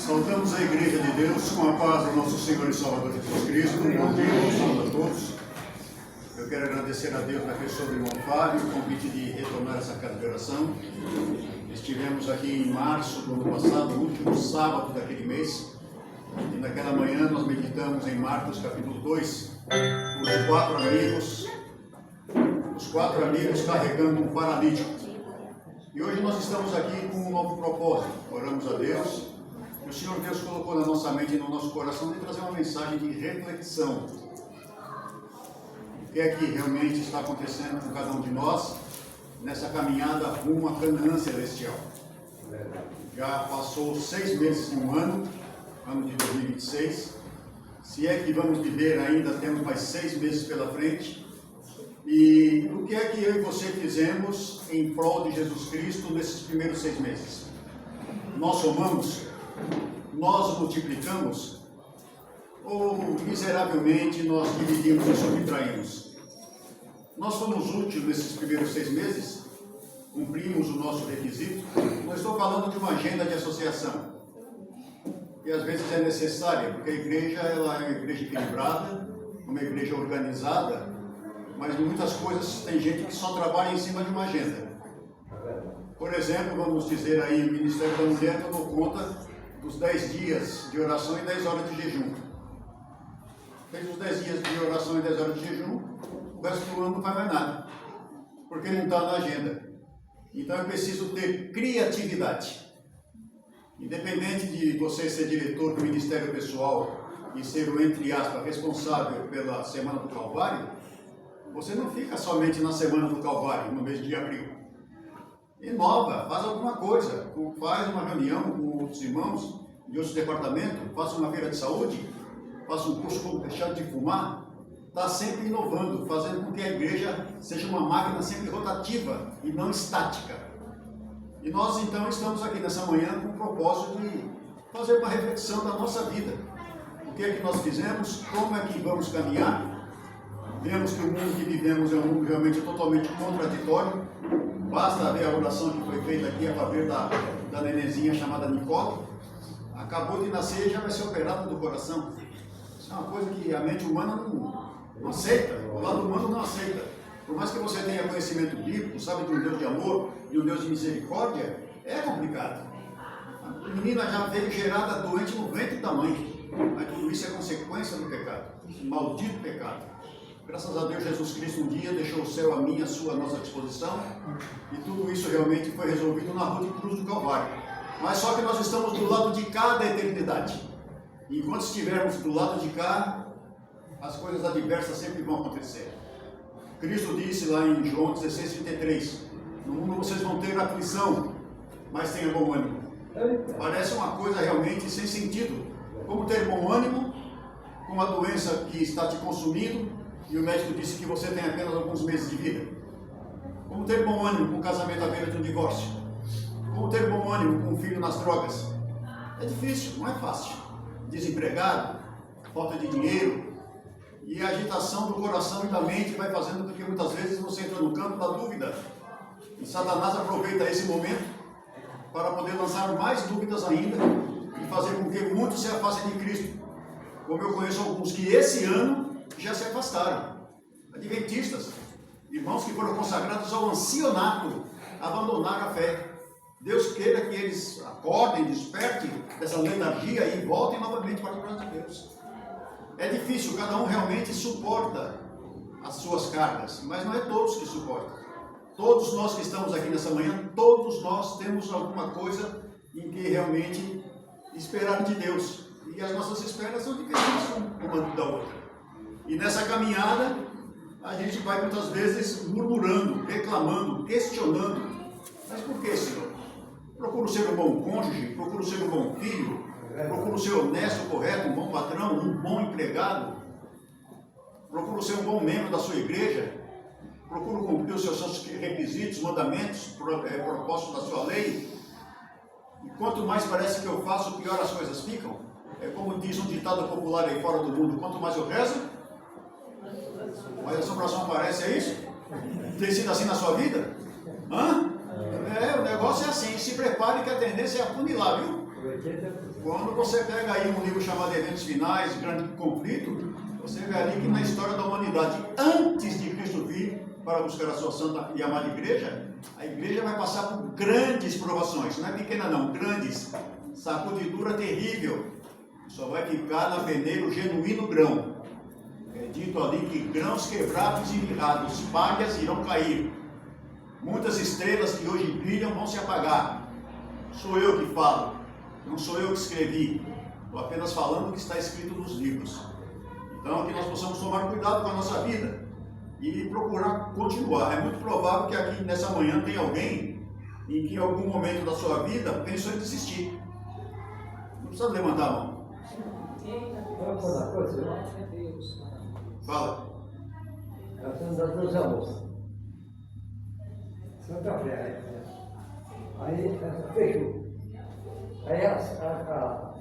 Saudamos a Igreja de Deus com a paz do nosso Senhor e Salvador Jesus Cristo. Bom dia a todos. Eu quero agradecer a Deus na pessoa do irmão Fábio o convite de retornar essa casa de oração. Estivemos aqui em março do ano passado, no último sábado daquele mês, e naquela manhã nós meditamos em Marcos capítulo 2, os quatro amigos carregando um paralítico. E hoje nós estamos aqui com um novo propósito. Oramos a Deus. O Senhor Deus colocou na nossa mente e no nosso coração de trazer uma mensagem de reflexão. O que é que realmente está acontecendo com cada um de nós nessa caminhada rumo à Canaã celestial? Já passou 6 meses de um ano de 2026. Se é que vamos viver ainda, temos mais 6 meses pela frente. E o que é que eu e você fizemos em prol de Jesus Cristo nesses primeiros 6 meses? Nós somamos? Nós multiplicamos? Ou miseravelmente nós dividimos e subtraímos? Nós fomos úteis nesses primeiros 6 meses? Cumprimos o nosso requisito? Não estou falando de uma agenda de associação, que às vezes é necessária, porque a igreja ela é uma igreja equilibrada, uma igreja organizada, mas em muitas coisas tem gente que só trabalha em cima de uma agenda. Por exemplo, vamos dizer aí, o Ministério da Mulher tomou conta dos 10 dias de oração e 10 horas de jejum. Fez os 10 dias de oração e 10 horas de jejum, o resto do ano não faz mais nada, porque não está na agenda. Então é preciso ter criatividade. Independente de você ser diretor do Ministério Pessoal e ser o, entre aspas, responsável pela Semana do Calvário, você não fica somente na Semana do Calvário, no mês de abril. Inova, faz alguma coisa, faz uma reunião com outros irmãos de outros departamentos, faça uma feira de saúde, faça um curso como deixar de fumar. Está sempre inovando, fazendo com que a igreja seja uma máquina sempre rotativa e não estática. E nós então estamos aqui nessa manhã com o propósito de fazer uma reflexão da nossa vida. O que é que nós fizemos, como é que vamos caminhar. Vemos que o mundo que vivemos é um mundo realmente totalmente contraditório. Basta ver a oração que foi feita aqui a favor da nenenzinha chamada Nicole. Acabou de nascer e já vai ser operada do coração. Isso é uma coisa que a mente humana não aceita, o lado humano não aceita. Por mais que você tenha conhecimento bíblico, sabe de um Deus de amor e um Deus de misericórdia, é complicado. A menina já veio gerada doente no ventre da mãe, mas tudo isso é consequência do pecado, maldito pecado. Graças a Deus, Jesus Cristo um dia deixou o céu a minha, a sua, a nossa disposição, e tudo isso realmente foi resolvido na rua de cruz do Calvário. Mas só que nós estamos do lado de cá da eternidade. E enquanto estivermos do lado de cá, as coisas adversas sempre vão acontecer. Cristo disse lá em João 16:33, no mundo vocês vão ter aflição, mas tenham bom ânimo. Parece uma coisa realmente sem sentido. Como ter bom ânimo com uma doença que está te consumindo e o médico disse que você tem apenas alguns meses de vida? Como ter bom ânimo com um casamento à beira de um divórcio? Como ter bom ânimo com um filho nas drogas? É difícil, não é fácil. Desempregado, falta de dinheiro, e a agitação do coração e da mente vai fazendo com que muitas vezes você entra no campo da dúvida. E Satanás aproveita esse momento para poder lançar mais dúvidas ainda e fazer com que muitos se afastem de Cristo. Como eu conheço alguns que esse ano já se afastaram. Adventistas, irmãos que foram consagrados ao ancianato, abandonaram a fé. Deus queira que eles acordem, despertem dessa letargia e voltem novamente para o plano de Deus. É difícil, cada um realmente suporta as suas cargas, mas não é todos que suportam. Todos nós que estamos aqui nessa manhã, todos nós temos alguma coisa em que realmente esperar de Deus. E as nossas esperas são diferentes uma da outra. E nessa caminhada, a gente vai muitas vezes murmurando, reclamando, questionando. Mas por que, Senhor? Procuro ser um bom cônjuge, procuro ser um bom filho, procuro ser honesto, correto, um bom patrão, um bom empregado, procuro ser um bom membro da sua igreja, procuro cumprir os seus requisitos, mandamentos, propósitos da sua lei. E quanto mais parece que eu faço, pior as coisas ficam. É como diz um ditado popular aí fora do mundo: quanto mais eu rezo, mais a assombração aparece. É isso? Tem sido assim na sua vida? O negócio é assim, se prepare que a tendência é afunilar, viu? Quando você pega aí um livro chamado Eventos Finais, Grande Conflito, você vê ali que na história da humanidade, antes de Cristo vir para buscar a sua santa e amada igreja, a igreja vai passar por grandes provações, não é pequena não, grandes, sacudidura terrível, só vai ficar na peneira o genuíno grão. É dito ali que grãos quebrados e mirrados, palhas irão cair, muitas estrelas que hoje brilham vão se apagar. Sou eu que falo, não sou eu que escrevi, estou apenas falando o que está escrito nos livros. Então, que nós possamos tomar cuidado com a nossa vida e procurar continuar. É muito provável que aqui nessa manhã tem alguém em que em algum momento da sua vida pensou em desistir. Não precisa levantar a mão. Vamos falar uma coisa? Fala. Nós somos das duas almoças. Santa Fé. Aí fechou. Aí a central,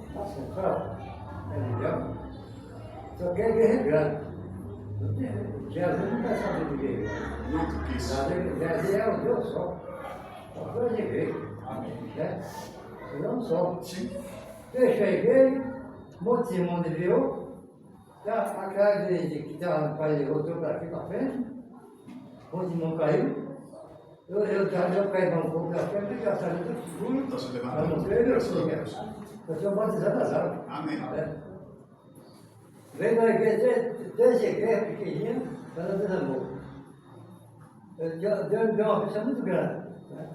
entendeu? Só quer guerra grande. Jesus não quer saber de guerra. Nunca quis. Jesus é o Deus só. Só coisa de guerra. Né? Não só. Sim. Fecha a igreja, um monte de mundo viu. Aquela igreja que estava no país voltou para aqui para frente. Um monte de mundo caiu. Eu caí um pouco da frente, porque a saída do seguro. Está se Eu levantando. não creio, Graças a Deus. eu sou batizado nas águas. Amém. Veio na igreja, três igrejas pequenininhas, cada vez amor. Deu uma pessoa muito grande. Né?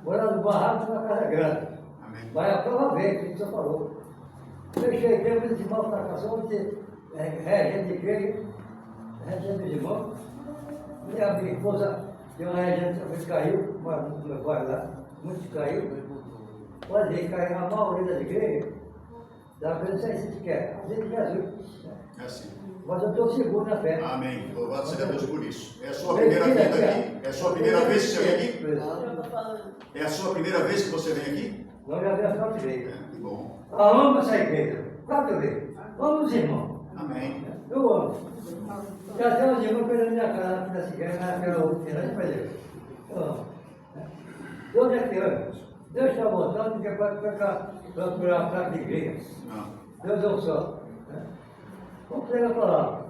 Morando no barraco, uma casa grande. Amém. Vai a prova ver, que o senhor falou. Fechei a igreja, os irmãos para cá, só de regente de igreja, regente dos irmãos. Minha esposa tem uma regente que caiu, meu pai lá, muito caiu. Pode ver, caiu a maioria das igrejas. Da vez não sei se quer, a gente Jesus. É assim. Mas eu estou seguro na fé. Amém. Louvado seja Deus por isso. É a sua primeira vinda aqui? É a sua primeira vez que você vem aqui? É a sua primeira vez que você vem aqui? Nós já vemos quatro É, vezes. que bom. Eu amo essa igreja. Quatro vezes. Amo os irmãos. Amém. Eu amo. Já tem uns irmãos pela minha casa, nessa igreja, naquela outra igreja, mas eu amo. Deus é que ama. Deus está voltando, porque pode pegar procurar a placa de igreja. Não. Deus é o só. Vamos pegar a palavra.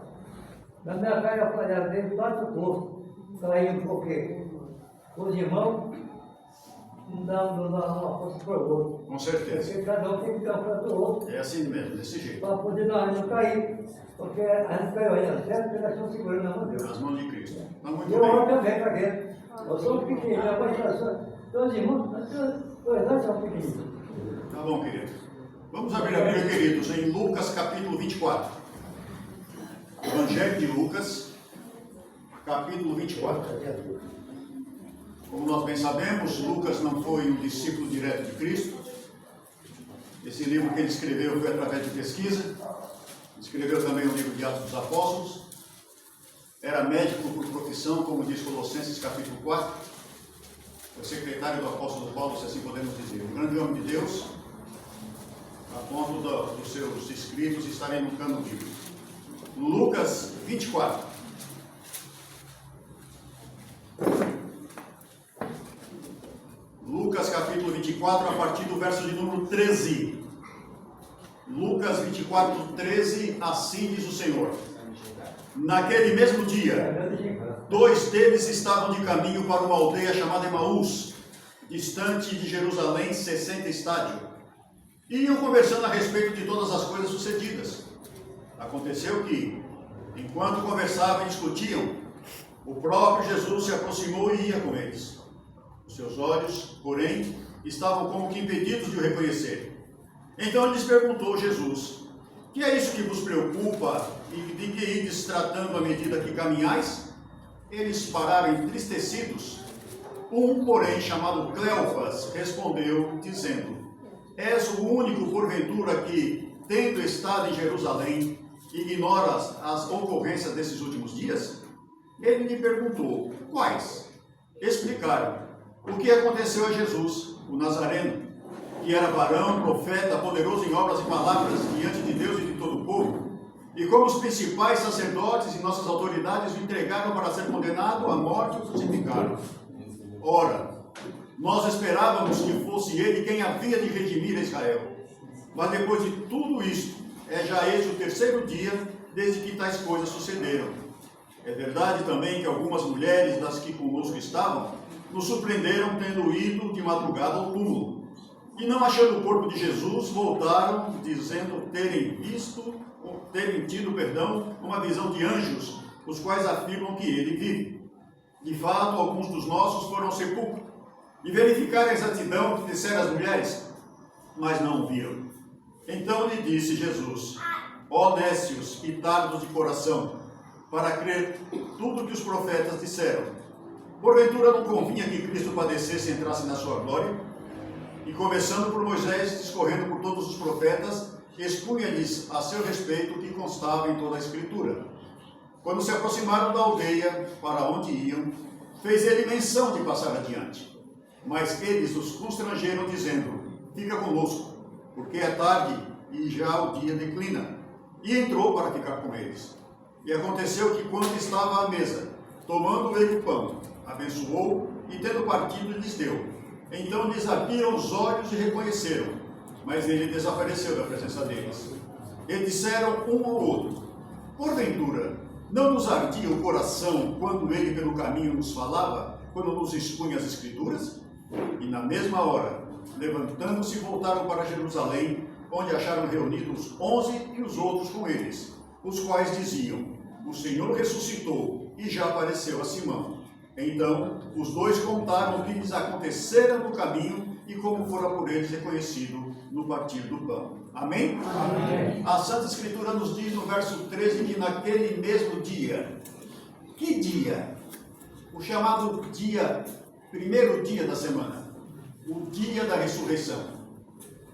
Na minha casa eu falei, dentro bate o corpo. Saindo porque os irmãos não dão uma força para o outro. Com certeza. Porque cada um tem que dar para o outro. É assim mesmo, desse jeito. Para poder nós não cair. Porque a gente caiu ainda certo, porque nós estamos segurando na mão de Deus. Nas mãos de Cristo. Está muito Eu oro bem. também para dentro. Eu sou pequenininho, a participação. Todos os irmãos, nós somos pequenininhos. Tá bom, querido. Vamos abrir a Bíblia, queridos, em Lucas capítulo 24. Evangelho de Lucas, capítulo 24. Como nós bem sabemos, Lucas não foi um discípulo direto de Cristo. Esse livro que ele escreveu foi através de pesquisa. Escreveu também o livro de Atos dos Apóstolos. Era médico por profissão, como diz Colossenses capítulo 4. Foi secretário do apóstolo Paulo, se assim podemos dizer. Um grande homem de Deus, a ponto dos seus escritos estarem no cano bíblico. Lucas 24. Lucas capítulo 24, a partir do verso de número 13. Lucas 24, 13, assim diz o Senhor. Naquele mesmo dia, dois deles estavam de caminho para uma aldeia chamada Emaús, distante de Jerusalém 60 estádios. Iam conversando a respeito de todas as coisas sucedidas. Aconteceu que, enquanto conversavam e discutiam, o próprio Jesus se aproximou e ia com eles. Os seus olhos, porém, estavam como que impedidos de o reconhecer. Então lhes perguntou Jesus: que é isso que vos preocupa e de que ides tratando à medida que caminhais? Eles pararam entristecidos. Um, porém, chamado Cleofas, respondeu, dizendo: és o único, porventura, que, tendo estado em Jerusalém, ignoras as ocorrências desses últimos dias? Ele lhe perguntou: quais? Explicaram o que aconteceu a Jesus, o Nazareno, que era varão, profeta, poderoso em obras e palavras diante de Deus e de todo o povo, e como os principais sacerdotes e nossas autoridades o entregaram para ser condenado à morte e o crucificaram. Ora, nós esperávamos que fosse ele quem havia de redimir Israel. Mas depois de tudo isto, é já esse o terceiro dia desde que tais coisas sucederam. É verdade também que algumas mulheres das que conosco estavam nos surpreenderam tendo ido de madrugada ao túmulo. E não achando o corpo de Jesus, voltaram dizendo terem tido uma visão de anjos, os quais afirmam que ele vive. De fato, alguns dos nossos foram ao sepulcro e verificaram a exatidão que disseram as mulheres, mas não o viram. Então lhe disse Jesus: ó nécios e tardos de coração, para crer tudo que os profetas disseram. Porventura não convinha que Cristo padecesse e entrasse na sua glória? E começando por Moisés, discorrendo por todos os profetas, expunha-lhes a seu respeito o que constava em toda a Escritura. Quando se aproximaram da aldeia para onde iam, fez ele menção de passar adiante. Mas eles os constrangeram, dizendo: fica conosco, porque é tarde e já o dia declina. E entrou para ficar com eles. E aconteceu que, quando estava à mesa, tomando ele o pão, abençoou e, tendo partido, lhes deu. Então lhes abriram os olhos e reconheceram, mas ele desapareceu da presença deles. E disseram um ao outro: porventura, não nos ardia o coração quando ele pelo caminho nos falava, quando nos expunha as Escrituras? E na mesma hora, levantando-se, voltaram para Jerusalém, onde acharam reunidos os 11 e os outros com eles, os quais diziam: o Senhor ressuscitou e já apareceu a Simão. Então os dois contaram o que lhes acontecera no caminho e como fora por eles reconhecido no partir do pão. Amém? Amém. A Santa Escritura nos diz no verso 13 que naquele mesmo dia, que dia? O chamado dia, primeiro dia da semana, o dia da ressurreição.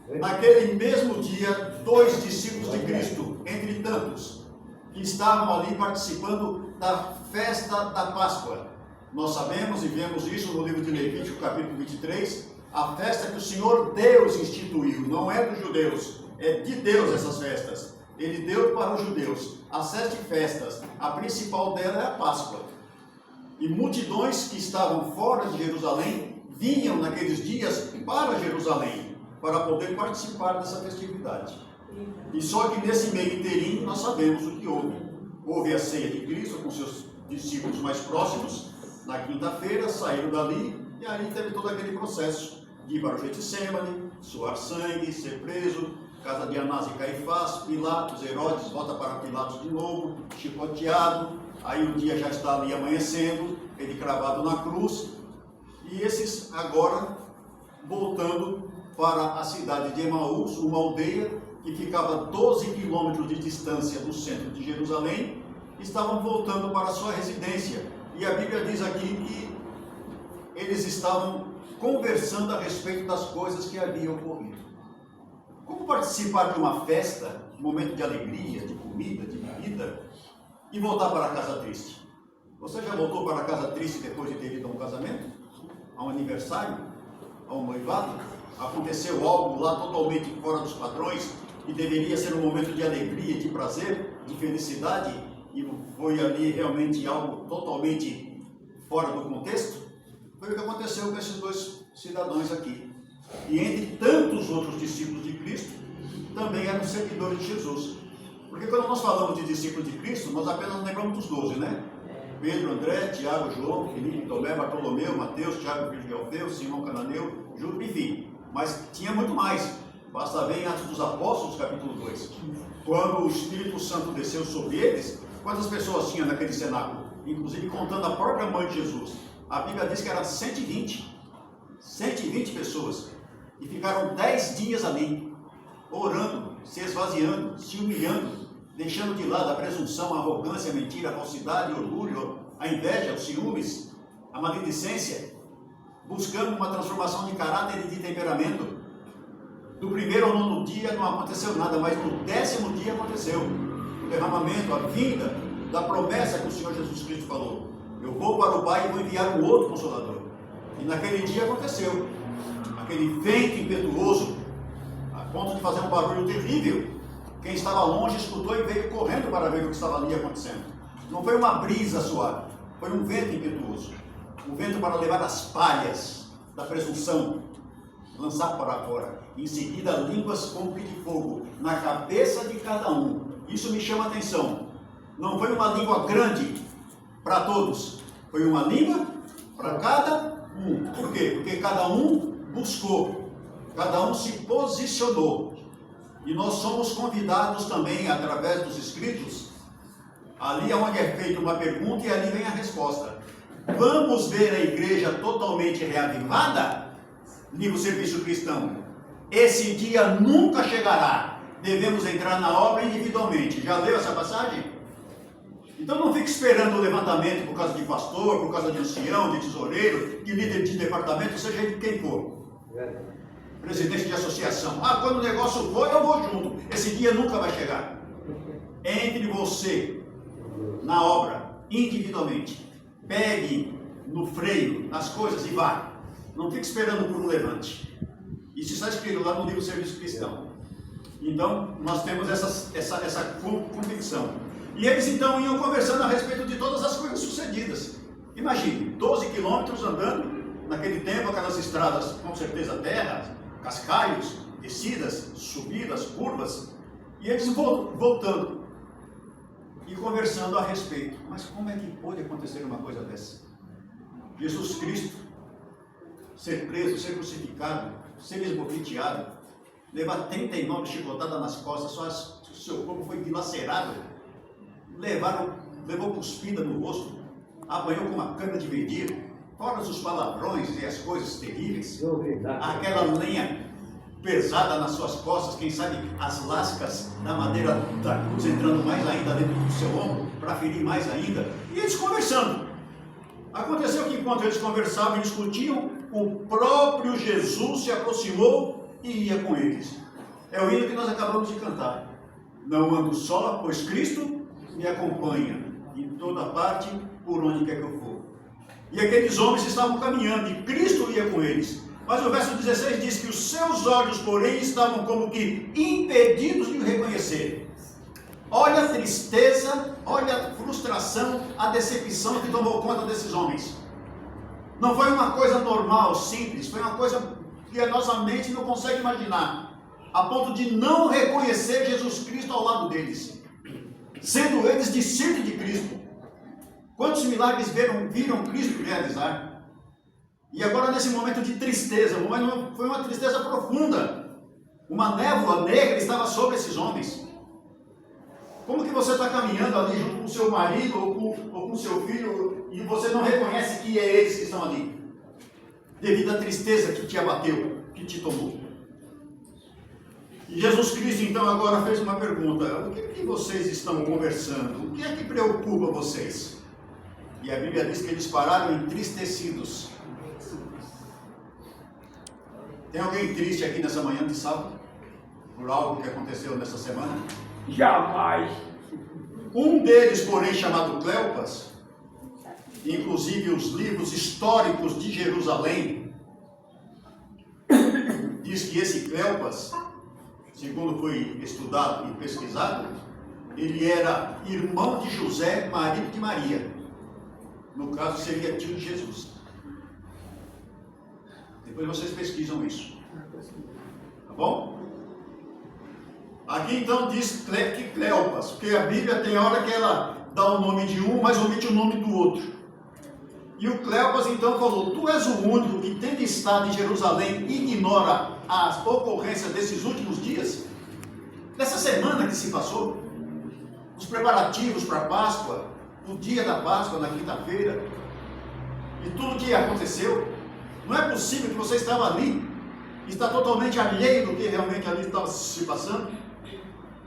Naquele mesmo dia, 2 discípulos de Cristo, entre tantos, que estavam ali participando da festa da Páscoa. Nós sabemos e vemos isso no livro de Levítico, capítulo 23, a festa que o Senhor Deus instituiu, não é dos judeus, é de Deus essas festas. Ele deu para os judeus as 7 festas, a principal dela é a Páscoa. E multidões que estavam fora de Jerusalém vinham naqueles dias para Jerusalém, para poder participar dessa festividade. E só que nesse meio inteirinho nós sabemos o que houve. Houve a ceia de Cristo com seus discípulos mais próximos. Na quinta-feira saíram dali e ali teve todo aquele processo de ir para o Getsemane, suar sangue, ser preso, casa de Anás e Caifás, Pilatos, Herodes, volta para Pilatos de novo, chicoteado, aí o dia já está ali amanhecendo, ele cravado na cruz, e esses agora voltando para a cidade de Emaús, uma aldeia que ficava 12 quilômetros de distância do centro de Jerusalém, estavam voltando para a sua residência. E a Bíblia diz aqui que eles estavam conversando a respeito das coisas que haviam ocorrido. Como participar de uma festa, um momento de alegria, de comida, de bebida, e voltar para casa triste? Você já voltou para casa triste depois de ter ido a um casamento? A um aniversário? A um noivado? Aconteceu algo lá totalmente fora dos padrões e deveria ser um momento de alegria, de prazer, de felicidade, e foi ali realmente algo totalmente fora do contexto? Foi o que aconteceu com esses 2 cidadãos aqui. E entre tantos outros discípulos de Cristo, também eram seguidores de Jesus. Porque quando nós falamos de discípulos de Cristo, nós apenas lembramos dos 12, né? Pedro, André, Tiago, João, Filipe, Tomé, Bartolomeu, Mateus, Tiago, filho de Alfeu, Simão Cananeu, Judas, enfim. Mas tinha muito mais. Basta ver em Atos dos Apóstolos, capítulo 2. Quando o Espírito Santo desceu sobre eles, quantas pessoas tinha naquele cenáculo? Inclusive contando a própria mãe de Jesus. A Bíblia diz que eram 120 pessoas. E ficaram 10 dias ali, orando, se esvaziando, se humilhando, deixando de lado a presunção, a arrogância, a mentira, a falsidade, o orgulho, a inveja, os ciúmes, a maledicência, buscando uma transformação de caráter e de temperamento. Do primeiro ao 9º dia não aconteceu nada, mas no 10º dia aconteceu o derramamento, a vinda da promessa que o Senhor Jesus Cristo falou: eu vou para o Pai e vou enviar um outro Consolador. E naquele dia aconteceu aquele vento impetuoso, a ponto de fazer um barulho terrível. Quem estava longe escutou e veio correndo para ver o que estava ali acontecendo. Não foi uma brisa suave, foi um vento impetuoso. Um vento para levar as palhas da presunção, lançar para fora. Em seguida, línguas como que de fogo, na cabeça de cada um. Isso me chama a atenção. Não foi uma língua grande para todos, foi uma língua para cada um. Por quê? Porque cada um buscou, cada um se posicionou. E nós somos convidados também, através dos escritos, ali é onde é feita uma pergunta e ali vem a resposta. Vamos ver a igreja totalmente reavivada? Livro Serviço Cristão. Esse dia nunca chegará. Devemos entrar na obra individualmente. Já leu essa passagem? Então não fique esperando o levantamento por causa de pastor, por causa de ancião, de tesoureiro, de líder de departamento, seja de quem for. Presidente de associação. Ah, quando o negócio for, eu vou junto. Esse dia nunca vai chegar. Entre você na obra, individualmente. Pegue no freio as coisas e vá. Não fique esperando por um levante. Isso está escrito lá no livro Serviço Cristão. Então, nós temos essa convicção. E eles então iam conversando a respeito de todas as coisas sucedidas. Imagine, 12 quilômetros andando, naquele tempo, aquelas estradas, com certeza, terra, cascalhos, descidas, subidas, curvas, e eles voltando e conversando a respeito. Mas como é que pode acontecer uma coisa dessa? Jesus Cristo ser preso, ser crucificado, ser esbofeteado, levar 39 chicotadas nas costas, só o seu corpo foi dilacerado, levou cuspida no rosto, apanhou com uma cana de medir, fora os palavrões e as coisas terríveis, aquela lenha pesada nas suas costas, quem sabe as lascas da madeira da cruz entrando mais ainda dentro do seu ombro, para ferir mais ainda, e eles conversando. Aconteceu que enquanto eles conversavam e discutiam, o próprio Jesus se aproximou e ia com eles. É o hino que nós acabamos de cantar. Não ando só, pois Cristo me acompanha em toda parte, por onde quer que eu for. E aqueles homens estavam caminhando e Cristo ia com eles. Mas o verso 16 diz que os seus olhos, porém, estavam como que impedidos de o reconhecer. Olha a tristeza, olha a frustração, a decepção que tomou conta desses homens. Não foi uma coisa normal, simples, foi uma coisa que a nossa mente não consegue imaginar, a ponto de não reconhecer Jesus Cristo ao lado deles, sendo eles discípulos de Cristo. Quantos milagres viram Cristo realizar? E agora nesse momento de tristeza, mas foi uma tristeza profunda, uma névoa negra estava sobre esses homens. Como que você está caminhando ali junto com o seu marido ou com o seu filho e você não reconhece que é eles que estão ali? Devido à tristeza que te abateu, que te tomou. E Jesus Cristo então agora fez uma pergunta. O que vocês estão conversando? O que é que preocupa vocês? E a Bíblia diz que eles pararam entristecidos. Tem alguém triste aqui nessa manhã de sábado? Por algo que aconteceu nessa semana? Jamais. Um deles, porém, chamado Cleopas, inclusive os livros históricos de Jerusalém, diz que esse Cleopas, segundo foi estudado e pesquisado, ele era irmão de José, marido de Maria. No caso, seria tio de Jesus. Depois vocês pesquisam isso. Tá bom? Aqui então diz que Cleopas, porque a Bíblia tem hora que ela dá o nome de um, mas omite o nome do outro. E o Cleopas então falou: tu és o único que, tendo estado em Jerusalém, ignora as ocorrências desses últimos dias? Dessa semana que se passou? Os preparativos para a Páscoa, o dia da Páscoa na quinta-feira, e tudo o que aconteceu? Não é possível que você estava ali, está totalmente alheio do que realmente ali estava se passando?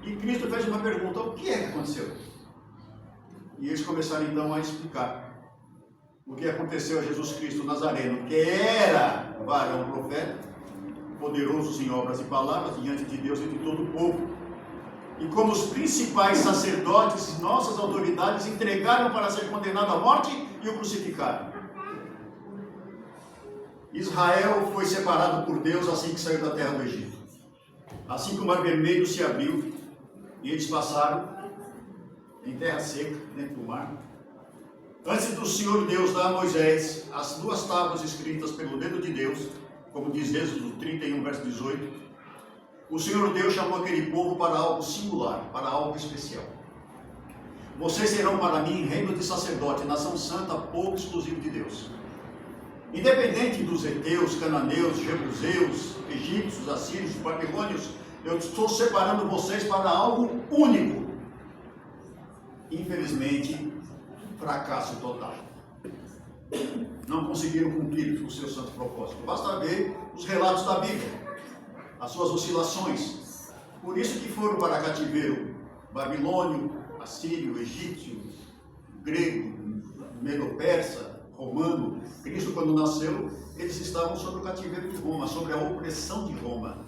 E Cristo fez uma pergunta: o que é que aconteceu? E eles começaram então a explicar o que aconteceu a Jesus Cristo Nazareno, que era varão profeta, poderoso em obras e palavras, diante de Deus e de todo o povo. E como os principais sacerdotes, nossas autoridades, entregaram para ser condenado à morte e o crucificaram. Israel foi separado por Deus assim que saiu da terra do Egito. Assim que o Mar Vermelho se abriu, e eles passaram em terra seca, dentro do mar. Antes do Senhor Deus dar a Moisés as duas tábuas escritas pelo dedo de Deus, como diz Êxodo 31, verso 18, o Senhor Deus chamou aquele povo para algo singular, para algo especial. Vocês serão para mim reino de sacerdote, nação santa, povo exclusivo de Deus. Independente dos heteus, cananeus, jebuseus, egípcios, assírios, babilônios, eu estou separando vocês para algo único. Infelizmente, fracasso total. Não conseguiram cumprir o seu santo propósito. Basta ver os relatos da Bíblia, as suas oscilações. Por isso que foram para cativeiro babilônio, assírio, egípcio, grego, medo-persa, romano. Cristo, quando nasceu, eles estavam sob o cativeiro de Roma, sobre a opressão de Roma.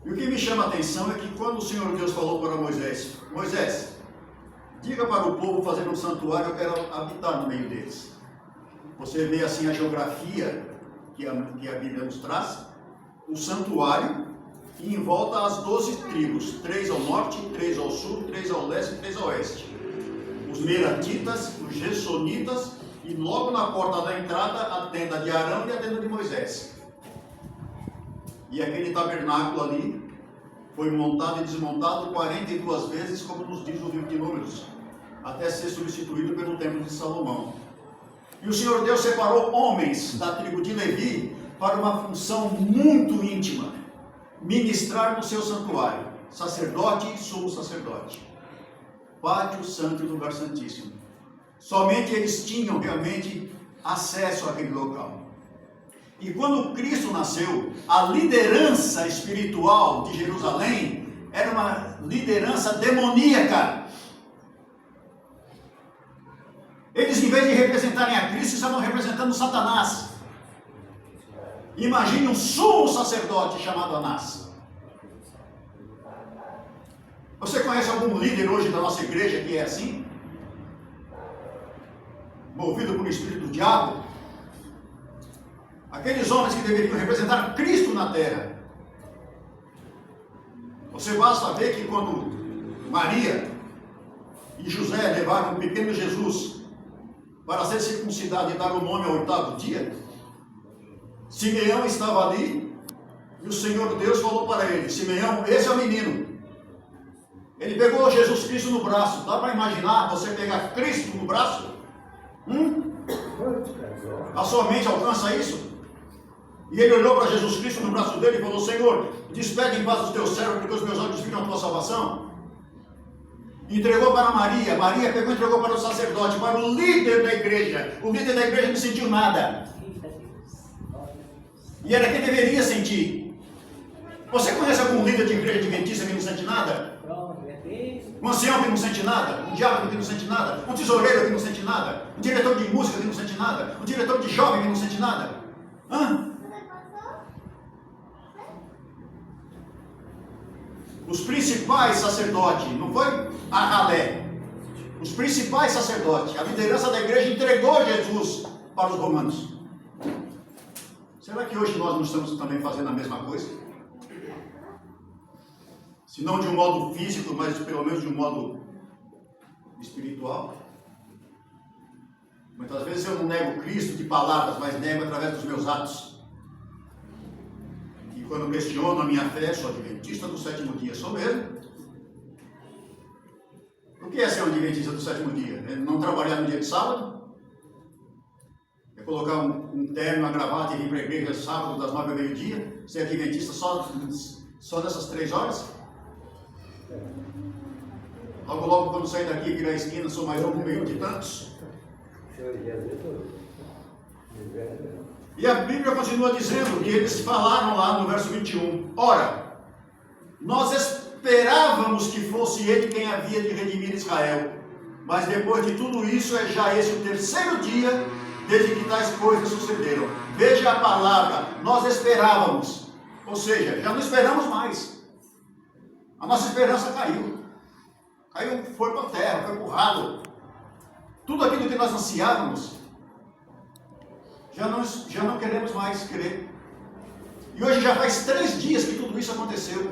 E o que me chama a atenção é que quando o Senhor Deus falou para Moisés, Moisés, diga para o povo fazer um santuário, eu quero habitar no meio deles. Você vê assim a geografia que a Bíblia nos traz, o santuário, e em volta as 12 tribos, 3 ao norte, 3 ao sul, 3 ao leste e 3 ao oeste. Os meratitas, os gersonitas, e logo na porta da entrada a tenda de Arão e a tenda de Moisés. E aquele tabernáculo ali foi montado e desmontado 42 vezes, como nos diz o livro de Números, até ser substituído pelo templo de Salomão. E o Senhor Deus separou homens da tribo de Levi para uma função muito íntima: ministrar no seu santuário, sacerdote e sumo sacerdote, pátio santo e lugar santíssimo. Somente eles tinham realmente acesso àquele local. E quando Cristo nasceu, a liderança espiritual de Jerusalém era uma liderança demoníaca. Eles, em vez de representarem a Cristo, estavam representando Satanás. Imagine um sumo sacerdote chamado Anás. Você conhece algum líder hoje da nossa igreja que é assim? Movido por um espírito do diabo? Aqueles homens que deveriam representar Cristo na terra. Você basta ver que quando Maria e José levaram o pequeno Jesus para ser circuncidado e dar o nome ao 8º dia, Simeão estava ali e o Senhor Deus falou para ele: Simeão, esse é o menino. Ele pegou Jesus Cristo no braço. Dá para imaginar você pegar Cristo no braço? A sua mente alcança isso? E ele olhou para Jesus Cristo no braço dele e falou: Senhor, despede em paz os teus servos, porque os meus olhos viram a tua salvação. Entregou para Maria. Maria pegou e entregou para o sacerdote, para o líder da igreja. O líder da igreja não sentiu nada. E era quem deveria sentir. Você conhece algum líder de igreja adventista que não sente nada? Um ancião que não sente nada? Um diácono que não sente nada? Um tesoureiro que não sente nada? Um diretor de música que não sente nada? Um diretor de jovem que não sente nada? Os principais sacerdotes, não foi a ralé, os principais sacerdotes, a liderança da igreja entregou Jesus para os romanos. Será que hoje nós não estamos também fazendo a mesma coisa? Se não de um modo físico, mas pelo menos de um modo espiritual. Muitas vezes eu não nego Cristo de palavras, mas nego através dos meus atos. E quando questiono a minha fé, sou adventista do 7º dia, sou mesmo. O que é ser um adventista do 7º dia? É não trabalhar no dia de sábado? É colocar um terno, uma gravata e vir para a igreja sábado das 9 ao meio-dia? Ser adventista só nessas 3 horas? Logo quando sair daqui e virar a esquina, sou mais um no meio de tantos. E a Bíblia continua dizendo que eles falaram lá no verso 21. Ora, nós esperávamos que fosse ele quem havia de redimir Israel. Mas depois de tudo isso, é já esse o 3º dia desde que tais coisas sucederam. Veja a palavra, nós esperávamos. Ou seja, já não esperamos mais. A nossa esperança caiu. Foi para a terra, foi para o ralo. Tudo aquilo que nós ansiávamos, já não queremos mais crer. E hoje já faz 3 dias que tudo isso aconteceu.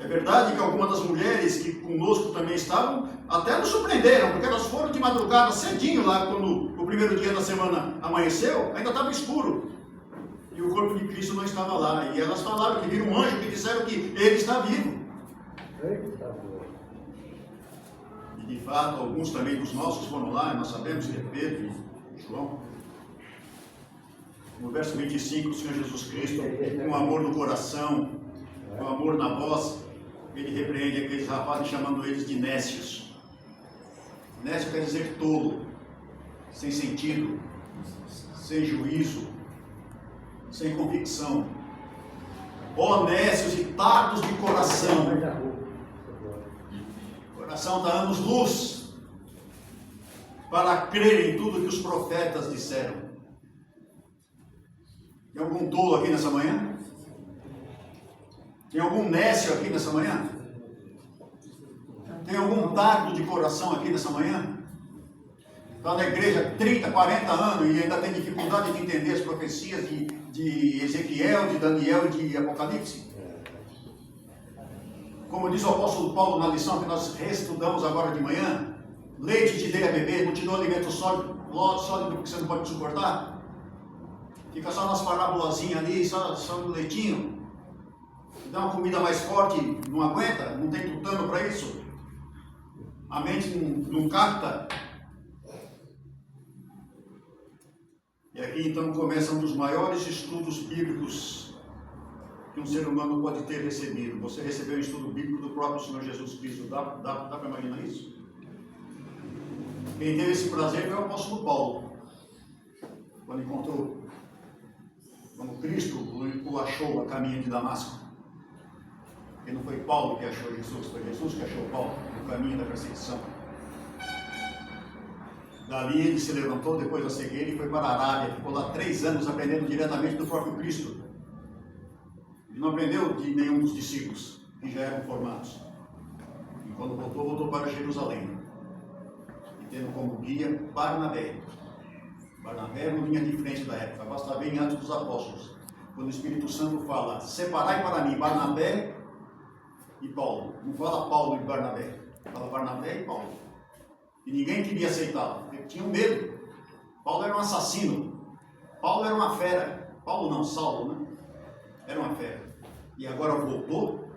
É verdade que algumas das mulheres que conosco também estavam, até nos surpreenderam, porque elas foram de madrugada cedinho lá, quando o primeiro dia da semana amanheceu, ainda estava escuro. E o corpo de Cristo não estava lá. E elas falaram que viram um anjo que disseram que ele está vivo. E de fato, alguns também dos nossos foram lá, nós sabemos que é Pedro e João. No verso 25, o Senhor Jesus Cristo, com amor no coração, com amor na voz, ele repreende aqueles rapazes chamando eles de nécios. Nécio quer dizer tolo, sem sentido, sem juízo, sem convicção. Ó nécios e tardos de coração. O coração está anos-luz para crer em tudo que os profetas disseram. Tem algum tolo aqui nessa manhã? Tem algum nécio aqui nessa manhã? Tem algum tardo de coração aqui nessa manhã? Está na igreja 30, 40 anos e ainda tem dificuldade de entender as profecias de Ezequiel, de Daniel e de Apocalipse? Como diz o apóstolo Paulo na lição que nós reestudamos agora de manhã, leite te dei a beber, não te dou alimento sólido porque você não pode suportar? Fica só nas parábolazinhas ali, só no leitinho. Dá uma comida mais forte, não aguenta, não tem tutano para isso. A mente não capta. E aqui então começa um dos maiores estudos bíblicos que um ser humano pode ter recebido. Você recebeu um estudo bíblico do próprio Senhor Jesus Cristo. Dá para imaginar isso? Quem teve esse prazer foi o apóstolo Paulo. Quando Cristo o achou a caminho de Damasco. E não foi Paulo que achou Jesus, foi Jesus que achou Paulo no caminho da perseguição. Dali ele se levantou depois da cegueira e foi para a Arábia. Ficou lá 3 anos aprendendo diretamente do próprio Cristo. Ele não aprendeu de nenhum dos discípulos que já eram formados. E quando voltou para Jerusalém. E tendo como guia Barnabé. Barnabé era uma linha de frente da época, basta ver em Atos dos Apóstolos. Quando o Espírito Santo fala, separai para mim Barnabé e Paulo. Não fala Paulo e Barnabé, fala Barnabé e Paulo. E ninguém queria aceitá-lo, porque tinham medo. Paulo era um assassino, Paulo era uma fera. Paulo não, Saulo, né? Era uma fera. E agora voltou.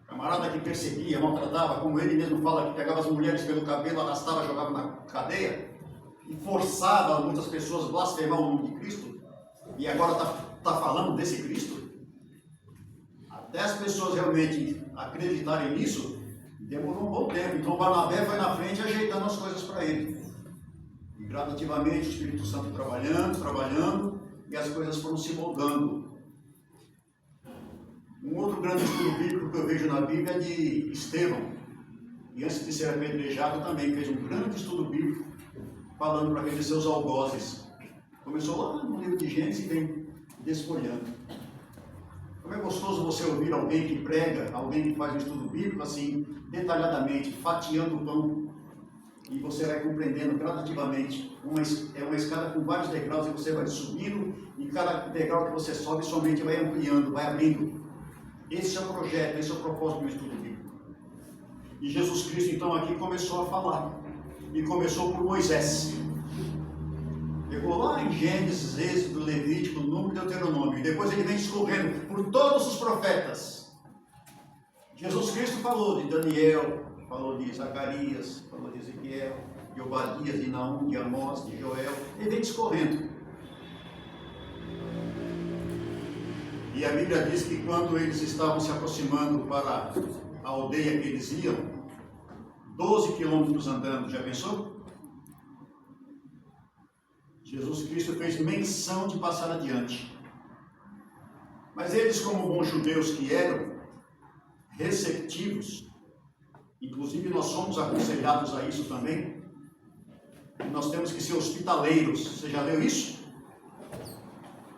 Camarada que perseguia, maltratava, como ele mesmo fala, que pegava as mulheres pelo cabelo, arrastava, jogava na cadeia. E forçava muitas pessoas a blasfemar o nome de Cristo. E agora está falando desse Cristo. Até as pessoas realmente acreditarem nisso, demorou um bom tempo. Então Barnabé foi na frente ajeitando as coisas para ele. E gradativamente o Espírito Santo trabalhando, e as coisas foram se moldando. Um outro grande estudo bíblico que eu vejo na Bíblia é de Estevão. E antes de ser apedrejado também fez um grande estudo bíblico falando para aqueles seus algozes. Começou lá no livro de Gênesis e vem desfolhando. Como é gostoso você ouvir alguém que prega, alguém que faz um estudo bíblico assim, detalhadamente, fatiando o pão. E você vai compreendendo gradativamente. É uma escada com vários degraus e você vai subindo, e cada degrau que você sobe somente vai ampliando, vai abrindo. Esse é o projeto, esse é o propósito do estudo bíblico. E Jesus Cristo então aqui começou a falar. E começou por Moisés. Pegou lá em Gênesis, Êxodo, Levítico, Número e Deuteronômio. E depois ele vem discorrendo por todos os profetas. Jesus Cristo falou de Daniel, falou de Zacarias, falou de Ezequiel, de Obadias, de Naum, de Amós, de Joel. Ele vem discorrendo. E a Bíblia diz que quando eles estavam se aproximando para a aldeia que eles iam, 12 quilômetros andando, já pensou? Jesus Cristo fez menção de passar adiante. Mas eles, como bons judeus que eram, receptivos, inclusive nós somos aconselhados a isso também, nós temos que ser hospitaleiros. Você já leu isso?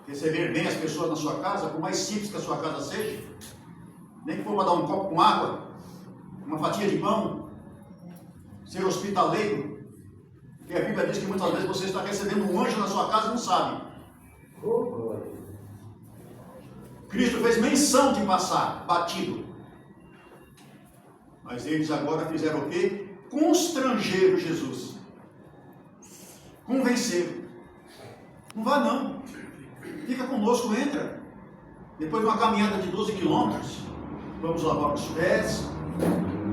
Receber bem as pessoas na sua casa, por mais simples que a sua casa seja, nem que for para dar um copo com água, uma fatia de pão. Ser hospitaleiro, porque a Bíblia diz que muitas vezes você está recebendo um anjo na sua casa e não sabe. Cristo fez menção de passar batido. Mas eles agora fizeram o quê? Constrangeram Jesus. Convenceram. Não vá não. Fica conosco, entra. Depois de uma caminhada de 12 quilômetros, vamos lavar os pés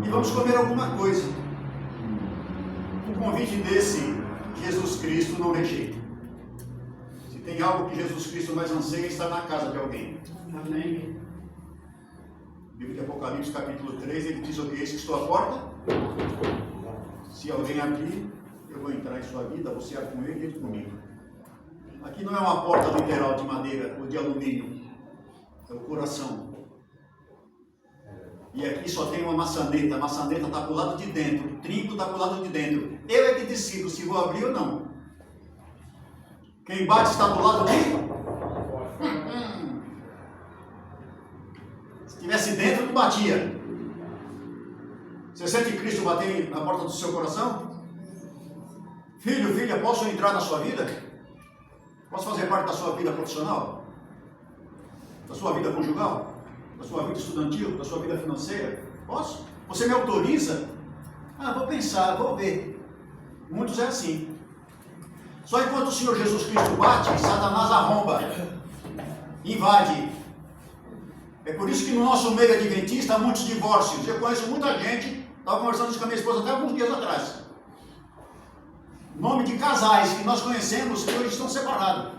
e vamos comer alguma coisa. Um convite desse, Jesus Cristo não rejeita. Se tem algo que Jesus Cristo mais anseia, está na casa de alguém. Amém. Livro de Apocalipse, capítulo 3, ele diz o que? Eis que estou à porta. Se alguém abrir, eu vou entrar em sua vida, você abre com ele e ele comigo. Aqui não é uma porta literal de madeira ou de alumínio, é o coração. E aqui só tem uma maçaneta, a maçaneta está para o lado de dentro, o trinco está para o lado de dentro. Eu é que decido se vou abrir ou não. Quem bate está do lado de... Se estivesse dentro, não batia. Você sente Cristo bater na porta do seu coração? Filho, filha, posso entrar na sua vida? Posso fazer parte da sua vida profissional? Da sua vida conjugal? Da sua vida estudantil? Da sua vida financeira? Posso? Você me autoriza? Ah, vou pensar, vou ver. Muitos é assim. Só enquanto o Senhor Jesus Cristo bate, Satanás arromba, invade. É por isso que no nosso meio adventista há muitos divórcios. Eu conheço muita gente, estava conversando isso com a minha esposa até alguns dias atrás. Nome de casais que nós conhecemos que hoje estão separados.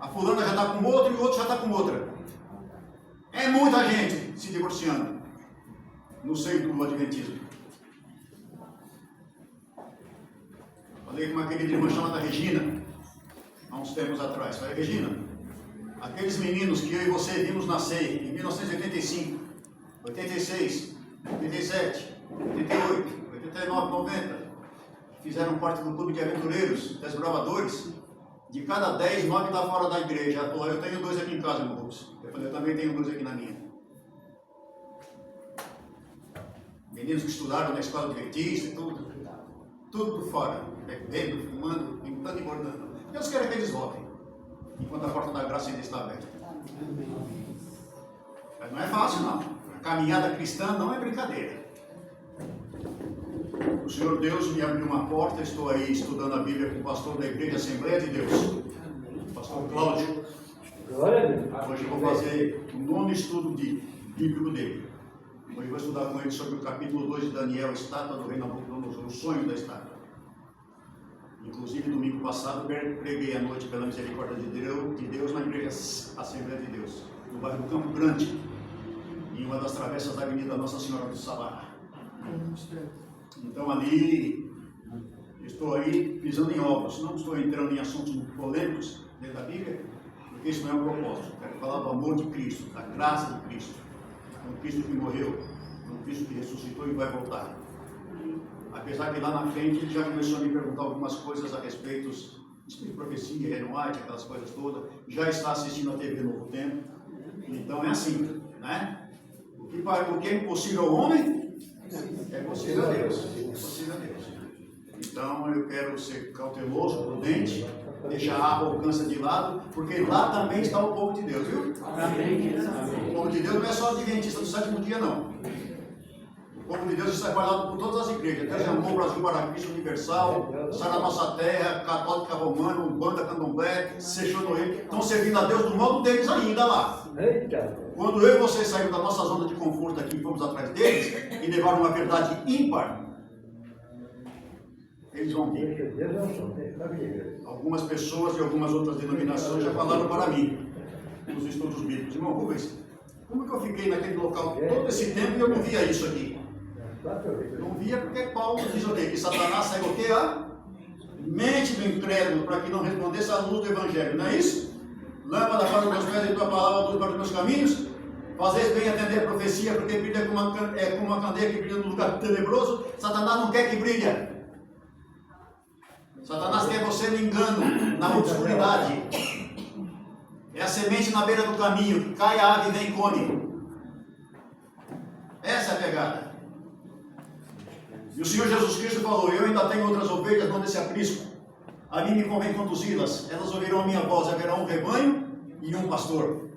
A fulana já está com outro e o outro já está com outra. É muita gente se divorciando no seio do adventismo. Falei com uma querida irmã chamada Regina, há uns tempos atrás. Falei, Regina, aqueles meninos que eu e você vimos nascer em 1985, 86, 87, 88, 89, 90, fizeram parte do clube de aventureiros, desbravadores, de cada 10, 9 está fora da igreja. Eu tenho 2 aqui em casa, meu Rubens. Eu também tenho 2 aqui na minha. Meninos que estudaram na escola adventista e tudo por fora, bebendo, fumando, pintando e bordando. Deus quer que eles voltem, enquanto a porta da graça ainda está aberta. Mas não é fácil, não. A caminhada cristã não é brincadeira. O Senhor Deus me abriu uma porta, estou aí estudando a Bíblia com o pastor da Igreja Assembleia de Deus, o pastor Cláudio. Hoje eu vou fazer o 9º estudo bíblico dele. Hoje eu vou estudar com ele sobre o capítulo 2 de Daniel, a estátua do rei Nabucodonosor, o sonho da estátua. Inclusive, domingo passado, preguei à noite pela misericórdia de Deus na Igreja Assembleia de Deus, no bairro Campo Grande, em uma das travessas da Avenida Nossa Senhora do Sabará. Então, ali, estou aí pisando em ovos. Não estou entrando em assuntos muito polêmicos dentro da Bíblia, porque isso não é o propósito. Quero falar do amor de Cristo, da graça de Cristo. Um Cristo que morreu, um Cristo que ressuscitou e vai voltar. Apesar que lá na frente ele já começou a me perguntar algumas coisas a respeito de profecia, Renoite, aquelas coisas todas. Já está assistindo a TV Novo Tempo. Então é assim, né? O que é impossível ao homem é possível a Deus. É possível a Deus. Então eu quero ser cauteloso, prudente, deixar a arrogância de lado, porque lá também está o povo de Deus, viu? Amém. O povo de Deus não é só adventista do 7º dia, não. O povo de Deus está espalhado por todas as igrejas. Deus amou o Brasil para Cristo Universal, está na nossa terra, católica romana, Umbanda, Candomblé, Seixonoê, estão servindo a Deus do modo deles ainda lá. Quando eu e você saímos da nossa zona de conforto aqui e fomos atrás deles e levaram uma verdade ímpar, eles vão vir. Algumas pessoas de algumas outras denominações já falaram para mim, nos estudos bíblicos, irmão Rubens, como que eu fiquei naquele local todo esse tempo e eu não via isso aqui? Não via porque Paulo diz o quê? Que Satanás saiu o quê? Mente do incrédulo para que não respondesse à luz do Evangelho, não é isso? Lâmpada para os meus pés e tua palavra, luz para os meus caminhos. Fazeis bem atender a profecia, porque brilha como uma candeia que brilha no lugar tenebroso. Satanás não quer que brilhe. Satanás quer você no engano, na obscuridade. É a semente na beira do caminho, que cai a ave e vem e come. Essa é a pegada. E o Senhor Jesus Cristo falou, eu ainda tenho outras ovelhas, não desse aprisco. A mim me convém conduzi-las. Elas ouvirão a minha voz, haverá um rebanho e um pastor.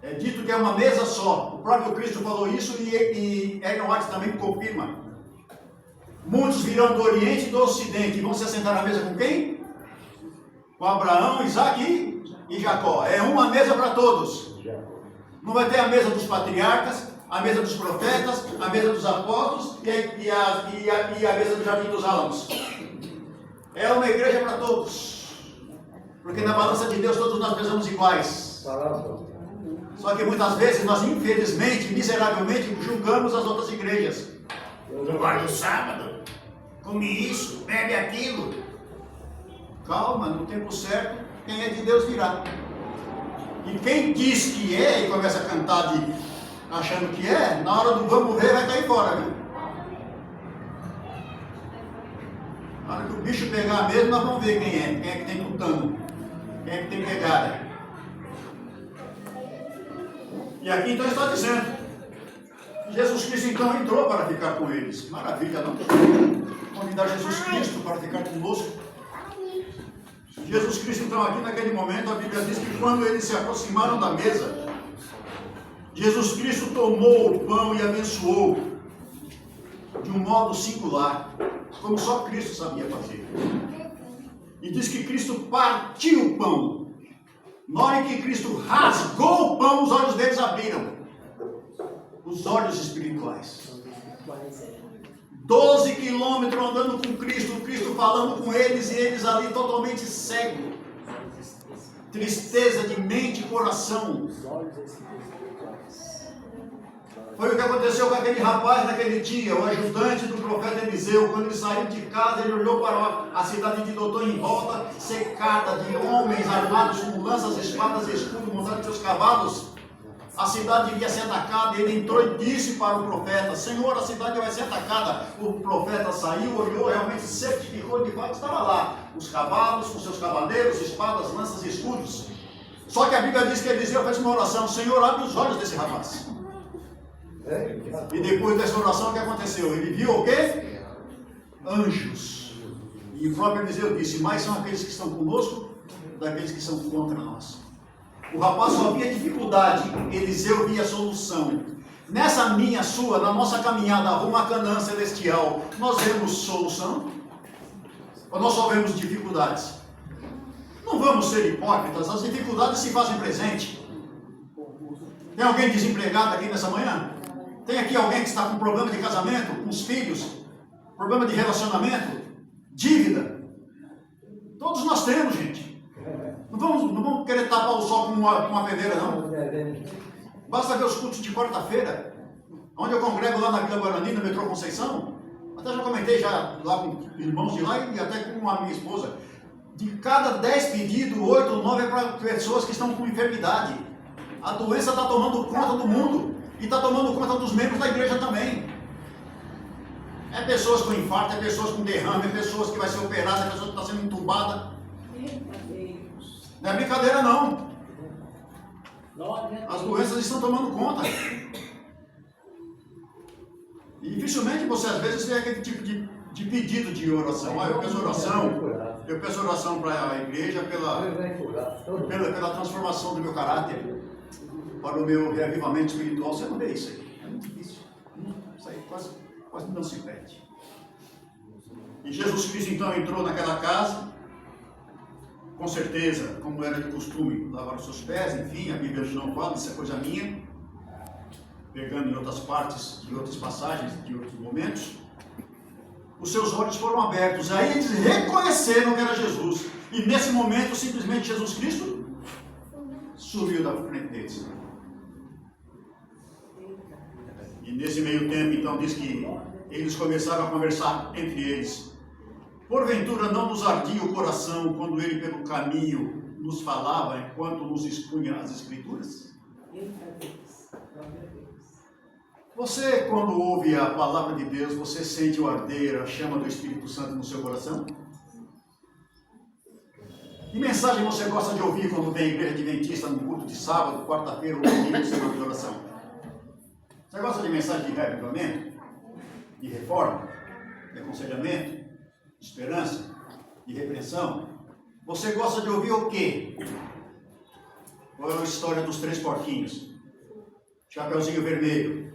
É dito que é uma mesa só. O próprio Cristo falou isso e Ellen White também confirma. Muitos virão do Oriente e do Ocidente e vão se assentar à mesa com quem? Com Abraão, Isaac e Jacó. É uma mesa para todos. Não vai ter a mesa dos patriarcas, a mesa dos profetas, a mesa dos apóstolos e a mesa do Jardim dos Álamos. É uma igreja para todos. Porque na balança de Deus todos nós pesamos iguais. Só que muitas vezes nós, infelizmente, miseravelmente, julgamos as outras igrejas. Não guarda o sábado, come isso, bebe aquilo. Calma, no tempo certo, quem é de Deus virá. E quem diz que é e começa a cantar achando que é, na hora do vamos ver vai cair fora, viu? Na hora que o bicho pegar mesmo, nós vamos ver quem é que tem tutano, quem é que tem pegada. E aqui então está dizendo, Jesus Cristo então entrou para ficar com eles. Maravilha, não? Convidar Jesus Cristo para ficar conosco. Jesus Cristo então aqui naquele momento, a Bíblia diz que quando eles se aproximaram da mesa, Jesus Cristo tomou o pão e abençoou de um modo singular, como só Cristo sabia fazer. E diz que Cristo partiu o pão. Na hora que Cristo rasgou o pão, os olhos deles abriram. Os olhos espirituais. 12 quilômetros andando com Cristo, Cristo falando com eles e eles ali totalmente cegos. Tristeza de mente e coração. Foi o que aconteceu com aquele rapaz naquele dia, o ajudante do profeta Eliseu. Quando ele saiu de casa, ele olhou para a cidade de Dotã em volta, cercada de homens armados com lanças, espadas e escudos, montados em seus cavalos. A cidade iria ser atacada. Ele entrou e disse para o profeta: Senhor, a cidade vai ser atacada. O profeta saiu, olhou, realmente certificou, de fato estava lá os cavalos com seus cavaleiros, espadas, lanças e escudos. Só que a Bíblia diz que Eliseu fez uma oração: Senhor, abre os olhos desse rapaz. E depois dessa oração, o que aconteceu? Ele viu o quê? Anjos. E o próprio Eliseu disse: mais são aqueles que estão conosco daqueles que são contra nós. O rapaz só via dificuldade, Eliseu via solução. Nessa minha, sua, na nossa caminhada rumo à Canaã celestial, nós vemos solução? Ou nós só vemos dificuldades? Não vamos ser hipócritas, as dificuldades se fazem presente. Tem alguém desempregado aqui nessa manhã? Tem aqui alguém que está com problema de casamento, com os filhos, problema de relacionamento, dívida? Todos nós temos, gente. Não vamos querer tapar o sol com uma peneira, não. Basta ver os cultos de quarta-feira, onde eu congrego lá na Vila Guarani, no metrô Conceição. Até já comentei lá com irmãos de lá e até com a minha esposa. De cada 10 pedidos, 8 ou 9 é para pessoas que estão com enfermidade. A doença está tomando conta do mundo e está tomando conta dos membros da igreja também. É pessoas com infarto, é pessoas com derrame, é pessoas que vai ser operada, é pessoas que está sendo entubada. Não é brincadeira não. As doenças estão tomando conta. E dificilmente você às vezes vê aquele tipo de pedido de oração. Eu peço oração para a igreja pela transformação do meu caráter, para o meu reavivamento espiritual. Você não vê isso aí. É muito difícil. Isso aí quase não se pede. E Jesus Cristo então entrou naquela casa. Com certeza, como era de costume, lavar os seus pés, enfim, a Bíblia não fala, isso é coisa minha, pegando em outras partes, de outras passagens, de outros momentos. Os seus olhos foram abertos, aí eles reconheceram que era Jesus, e nesse momento, simplesmente Jesus Cristo subiu da frente deles. E nesse meio tempo, então, diz que eles começaram a conversar entre eles. Porventura não nos ardia o coração quando ele pelo caminho nos falava enquanto nos expunha as Escrituras? Você, quando ouve a palavra de Deus, você sente o arder, a chama do Espírito Santo no seu coração? Que mensagem você gosta de ouvir quando vem a igreja adventista no culto de sábado, quarta-feira ou domingo, semana de oração? Você gosta de mensagem de reavivamento? De reforma? De aconselhamento? De esperança? De repreensão? Você gosta de ouvir o quê? Qual é a história dos 3 porquinhos? chapeuzinho vermelho.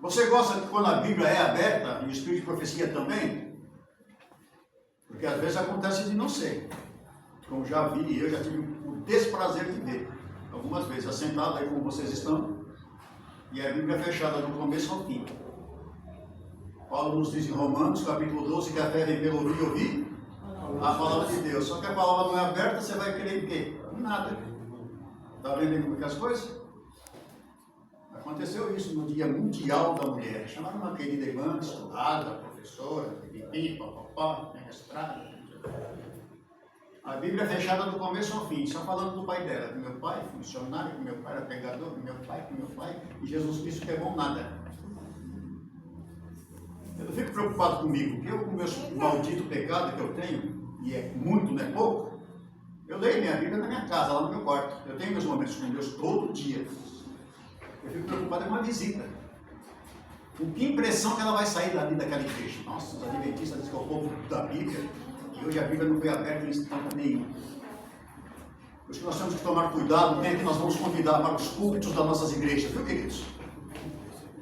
Você gosta que quando a Bíblia é aberta, e o Espírito de Profecia também? Porque às vezes acontece de não ser. Como já vi, eu já tive o desprazer de ver. Algumas vezes, assentado aí como vocês estão, e a Bíblia é fechada do começo ao fim. Paulo nos diz em Romanos, capítulo 12, que a fé vem pelo ouvir e ouvir a palavra de Deus. Só que a palavra não é aberta, você vai querer em quê? Nada. Está vendo aí como é que as coisas? Aconteceu isso no Dia Mundial da Mulher. Chamaram uma querida irmã, estudada, professora, pipi, papapá, mestrada. A Bíblia é fechada do começo ao fim, só falando do pai dela. Que meu pai, funcionário, que meu pai era pegador, que meu pai, e Jesus Cristo que é bom nada. Eu não fico preocupado comigo, porque eu, com meus malditos pecados que eu tenho, e é muito, não é pouco, eu leio minha Bíblia na minha casa, lá no meu quarto. Eu tenho meus momentos com Deus todo dia. Eu fico preocupado com uma visita. Com que impressão que ela vai sair dali daquela igreja? Nossa, os adventistas dizem que é o povo da Bíblia, e hoje a Bíblia não foi aberta em instante nenhum. Por isso que nós temos que tomar cuidado no tempo que nós vamos convidar para os cultos das nossas igrejas, viu, queridos?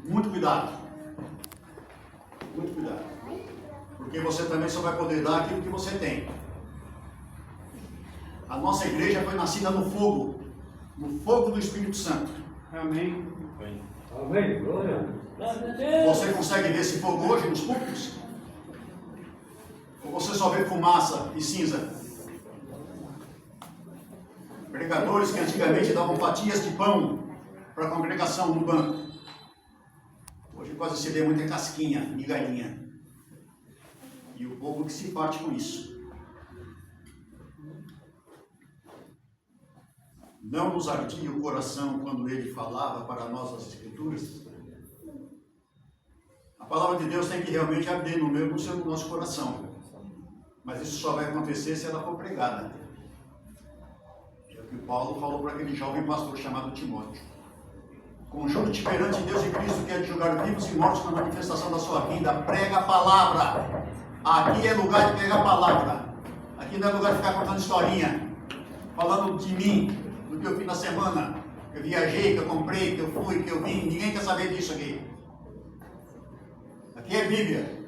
Muito cuidado. Muito cuidado. Porque você também só vai poder dar aquilo que você tem. A nossa igreja foi nascida no fogo do Espírito Santo. Amém. Amém. Glória. Você consegue ver esse fogo hoje nos cultos? Ou você só vê fumaça e cinza? Pregadores que antigamente davam fatias de pão para a congregação no banco. Hoje quase se vê muita casquinha, migalhinha. E o povo que se parte com isso. Não nos ardia o coração quando ele falava para nós as Escrituras? A palavra de Deus tem que realmente arder no nosso coração. Mas isso só vai acontecer se ela for pregada. É o que Paulo falou para aquele jovem pastor chamado Timóteo. Conjunte perante Deus e Cristo, que é de julgar vivos e mortos na manifestação da sua vinda. Prega a palavra. Aqui é lugar de pregar a palavra. Aqui não é lugar de ficar contando historinha. Falando de mim, do que eu fiz na semana. Que eu viajei, que eu comprei, que eu fui, que eu vim. Ninguém quer saber disso aqui. Aqui é Bíblia.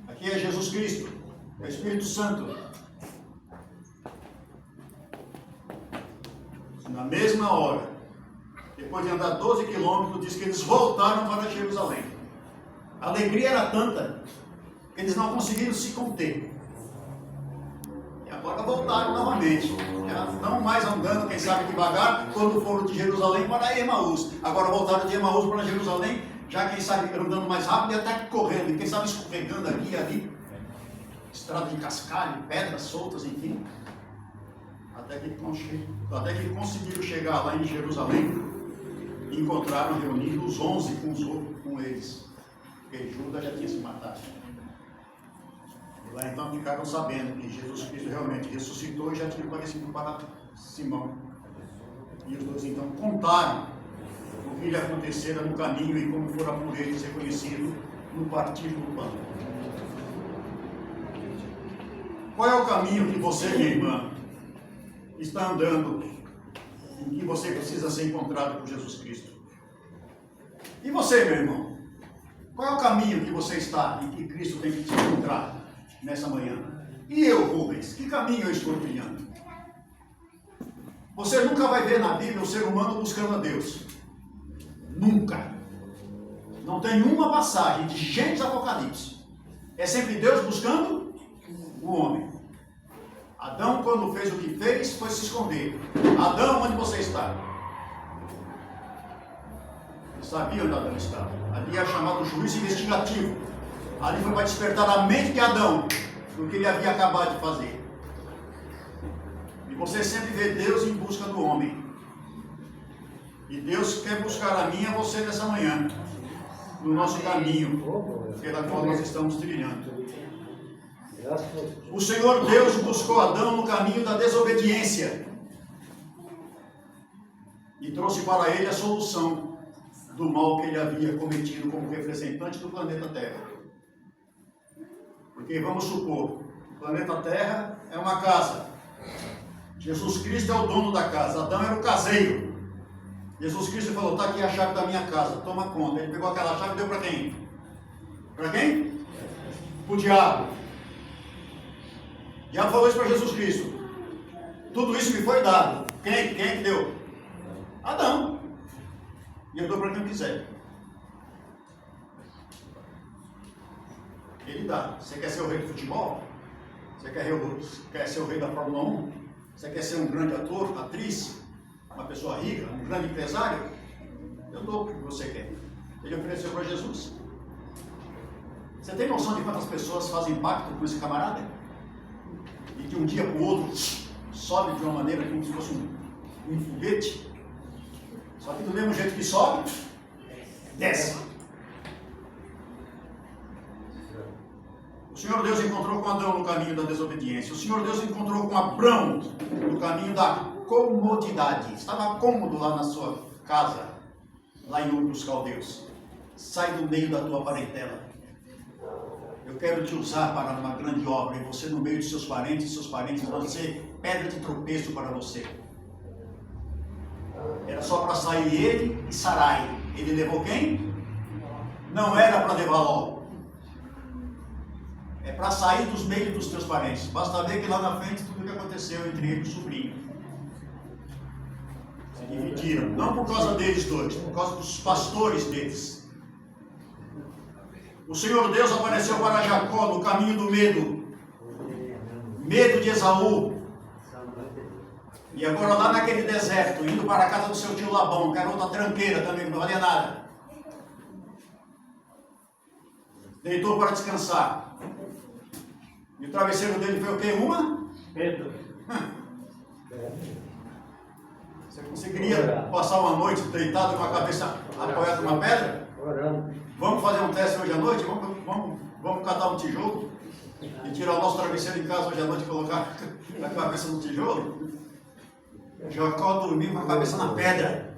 Aqui é Jesus Cristo. É o Espírito Santo. Na mesma hora, depois de andar 12 quilômetros, diz que eles voltaram para Jerusalém. A alegria era tanta que eles não conseguiram se conter. E agora voltaram novamente. Já não mais andando, quem sabe devagar, quando foram de Jerusalém para Emaús. Agora voltaram de Emaús para Jerusalém, já quem sabe andando mais rápido e até correndo. E quem sabe escorregando aqui e ali. Estrada de cascalho, pedras soltas, enfim. Até que conseguiram chegar lá em Jerusalém. E encontraram reunidos os 11 com os outros, com eles. Porque Judas já tinha se matado. E lá então ficaram sabendo que Jesus Cristo realmente ressuscitou e já tinha aparecido para Simão. E os dois então contaram o que lhe acontecera no caminho e como fora por eles reconhecido no partir do pão. Qual é o caminho que você, minha irmã, está andando, em que você precisa ser encontrado por Jesus Cristo? E você, meu irmão? Qual é o caminho que você está, em que Cristo tem que te encontrar nessa manhã? E eu, Rubens, que caminho eu estou trilhando? Você nunca vai ver na Bíblia o ser humano buscando a Deus. Nunca. Não tem uma passagem de Gênesis a Apocalipse. É sempre Deus buscando o homem. Adão, quando fez o que fez, foi se esconder. Adão, onde você está? Ele sabia onde Adão estava. Ali é chamado juízo investigativo. Ali foi para despertar a mente de Adão do que ele havia acabado de fazer. E você sempre vê Deus em busca do homem. E Deus quer buscar a mim e a você nessa manhã, no nosso caminho, pela qual nós estamos trilhando. O Senhor Deus buscou Adão no caminho da desobediência e trouxe para ele a solução do mal que ele havia cometido como representante do planeta Terra. Porque vamos supor, o planeta Terra é uma casa Jesus Cristo é o dono da casa. Adão era o caseiro. Jesus Cristo falou, está aqui a chave da minha casa, toma conta. Ele pegou aquela chave e deu para quem? Para quem? Para o diabo. O diabo falou isso para Jesus Cristo. Tudo isso me foi dado. Quem é que deu? Adão. E eu dou para quem quiser. Ele dá. Você quer ser o rei do futebol? Você quer ser o rei da Fórmula 1? Você quer ser um grande ator, atriz? Uma pessoa rica? Um grande empresário? Eu dou o que você quer. Ele ofereceu para Jesus. Você tem noção de quantas pessoas fazem pacto com esse camarada? E que um dia para o outro sobe de uma maneira como se fosse um foguete? Só que do mesmo jeito que sobe, desce. O Senhor Deus encontrou com Adão no caminho da desobediência. O Senhor Deus encontrou com Abrão no caminho da comodidade. Estava cômodo lá na sua casa, lá em Ur dos Caldeus. Sai do meio da tua parentela. Eu quero te usar para uma grande obra. E você no meio de seus parentes vão ser pedra de tropeço para você. Era só para sair ele e Sarai. Ele levou quem? Não era para levar Ló. É para sair dos meios dos teus parentes. Basta ver que lá na frente tudo o que aconteceu entre ele e o sobrinho. Se dividiram. Não por causa deles dois, por causa dos pastores deles. O Senhor Deus apareceu para Jacó no caminho do medo. Medo de Esaú. E agora lá naquele deserto, indo para a casa do seu tio Labão, que era outra tranqueira também, não valia nada. Deitou para descansar. E o travesseiro dele foi o quê? Uma? Pedro. Você conseguiria passar uma noite deitado com a cabeça apoiada numa pedra? Orando. Vamos fazer um teste hoje à noite? Vamos catar um tijolo e tirar o nosso travesseiro em casa hoje à noite e colocar a cabeça no tijolo? Jacó dormiu com a cabeça na pedra.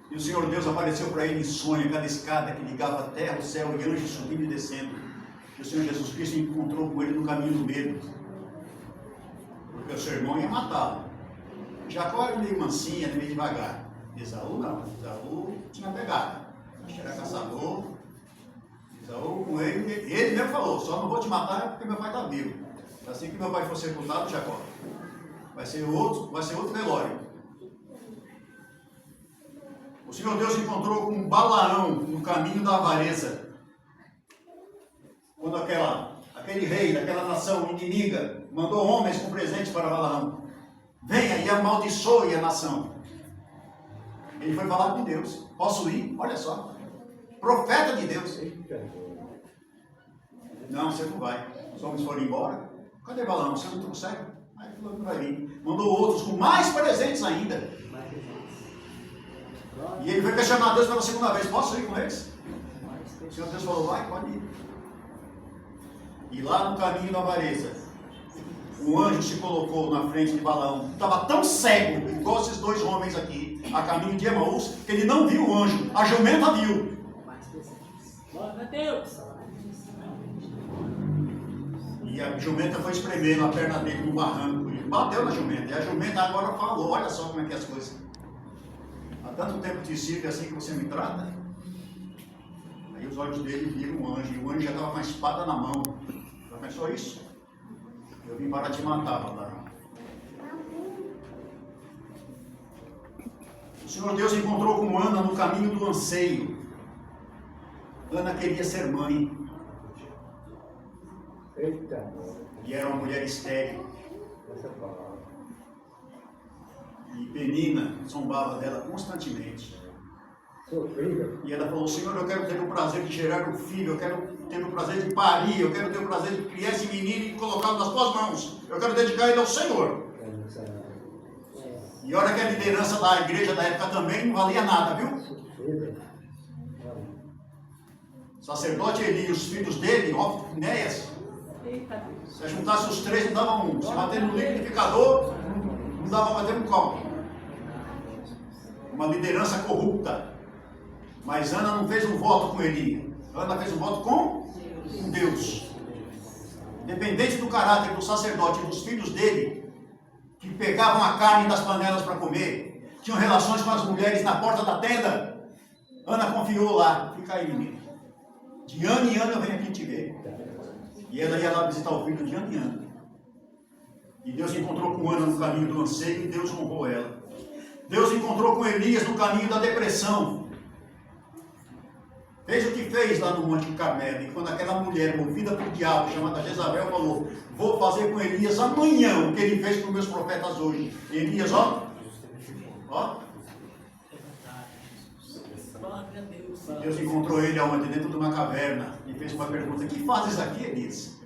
E o Senhor Deus apareceu para ele em sonho, aquela escada que ligava a terra, o céu e anjos subindo e descendo. E o Senhor Jesus Cristo encontrou com ele no caminho do medo. Porque o seu irmão ia matá-lo. Jacó era meio mansinho, era meio devagar. Esaú não. Esaú tinha pegada. Acho que era caçador. Esaú com ele mesmo falou, só não vou te matar porque meu pai está vivo. Assim que meu pai for sepultado, Jacó, vai ser outro velório. O Senhor Deus encontrou com Balaão no caminho da avareza. Quando aquele rei daquela nação inimiga mandou homens com presentes para Balaão. Venha e amaldiçoe a nação. Ele foi falar com Deus. Posso ir? Olha só. Profeta de Deus. Não, você não vai. Os homens foram embora. Cadê Balaão? Você não consegue? Aí falou que vai vir. Mandou outros com mais presentes ainda. E ele foi questionar Deus pela segunda vez. Posso ir com eles? O Senhor Deus falou, vai, pode ir. E lá no caminho da avareza, um anjo se colocou na frente de Balaão. Estava tão cego, igual esses dois homens aqui, a caminho de Emaús, que ele não viu o anjo. A jumenta viu. Glória a Deus. E a jumenta foi espremendo a perna dele no barranco. Ele bateu na jumenta. E a jumenta agora falou, olha só como é que é as coisas. Há tanto tempo te sirvo assim que você me trata. Aí os olhos dele viram o anjo. E o anjo já estava com a espada na mão. Já pensou isso? Eu vim para te matar, Balaão. O Senhor Deus encontrou com Ana no caminho do anseio. Ana queria ser mãe. Eita. E era uma mulher estéril. Essa palavra. E Penina zombava dela constantemente. Sofrida. E ela falou, Senhor, eu quero ter o prazer de gerar um filho, eu quero ter o prazer de parir, eu quero ter o prazer de criar esse menino e colocá-lo nas tuas mãos. Eu quero dedicar ele ao Senhor. E olha que a liderança da igreja da época também não valia nada, viu? Sofrida. O sacerdote Eli e os filhos dele, Ofni e Finéias, se juntasse os três não dava um. Se bater no liquidificador, não dava para bater no copo. Uma liderança corrupta. Mas Ana não fez um voto com Eli. Ana fez um voto com Deus. Independente do caráter do sacerdote e dos filhos dele, que pegavam a carne das panelas para comer, tinham relações com as mulheres na porta da tenda. Ana confiou lá, fica aí, menino. De ano em ano eu venho aqui te ver. E ela ia lá visitar o filho de ano em ano. E Deus encontrou com Ana no caminho do anseio e Deus honrou ela. Deus encontrou com Elias no caminho da depressão. Fez o que fez lá no Monte Carmelo. E quando aquela mulher, movida por diabo, chamada Jezabel, falou: vou fazer com Elias amanhã o que ele fez com meus profetas hoje. E Elias, ó. Deus encontrou ele aonde? Dentro de uma caverna. E fez uma pergunta: que fazes aqui, Elias?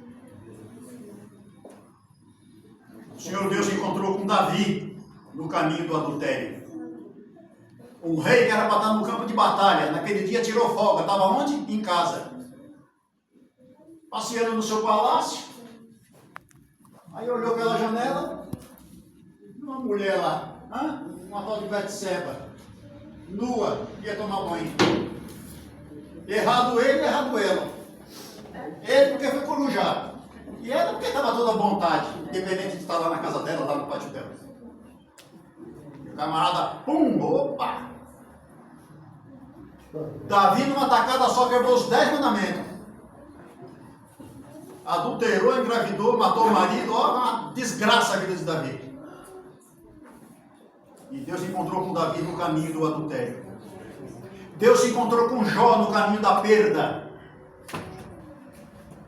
O Senhor Deus encontrou com Davi no caminho do adultério. Um rei que era para estar no campo de batalha, naquele dia tirou folga. Estava onde? Em casa. Passeando no seu palácio. Aí olhou pela janela. Uma mulher lá. Uma tal de Betseba. Nua. Ia tomar banho. Errado ele, errado ela. Ele porque foi corujado. E ela porque estava toda à vontade. Independente de estar lá na casa dela, lá no pátio dela. O camarada, pum, opa! Davi numa tacada só quebrou os 10 mandamentos. Adulterou, engravidou, matou o marido. Ó, uma desgraça a vida de Davi. E Deus encontrou com Davi no caminho do adultério. Deus se encontrou com Jó no caminho da perda.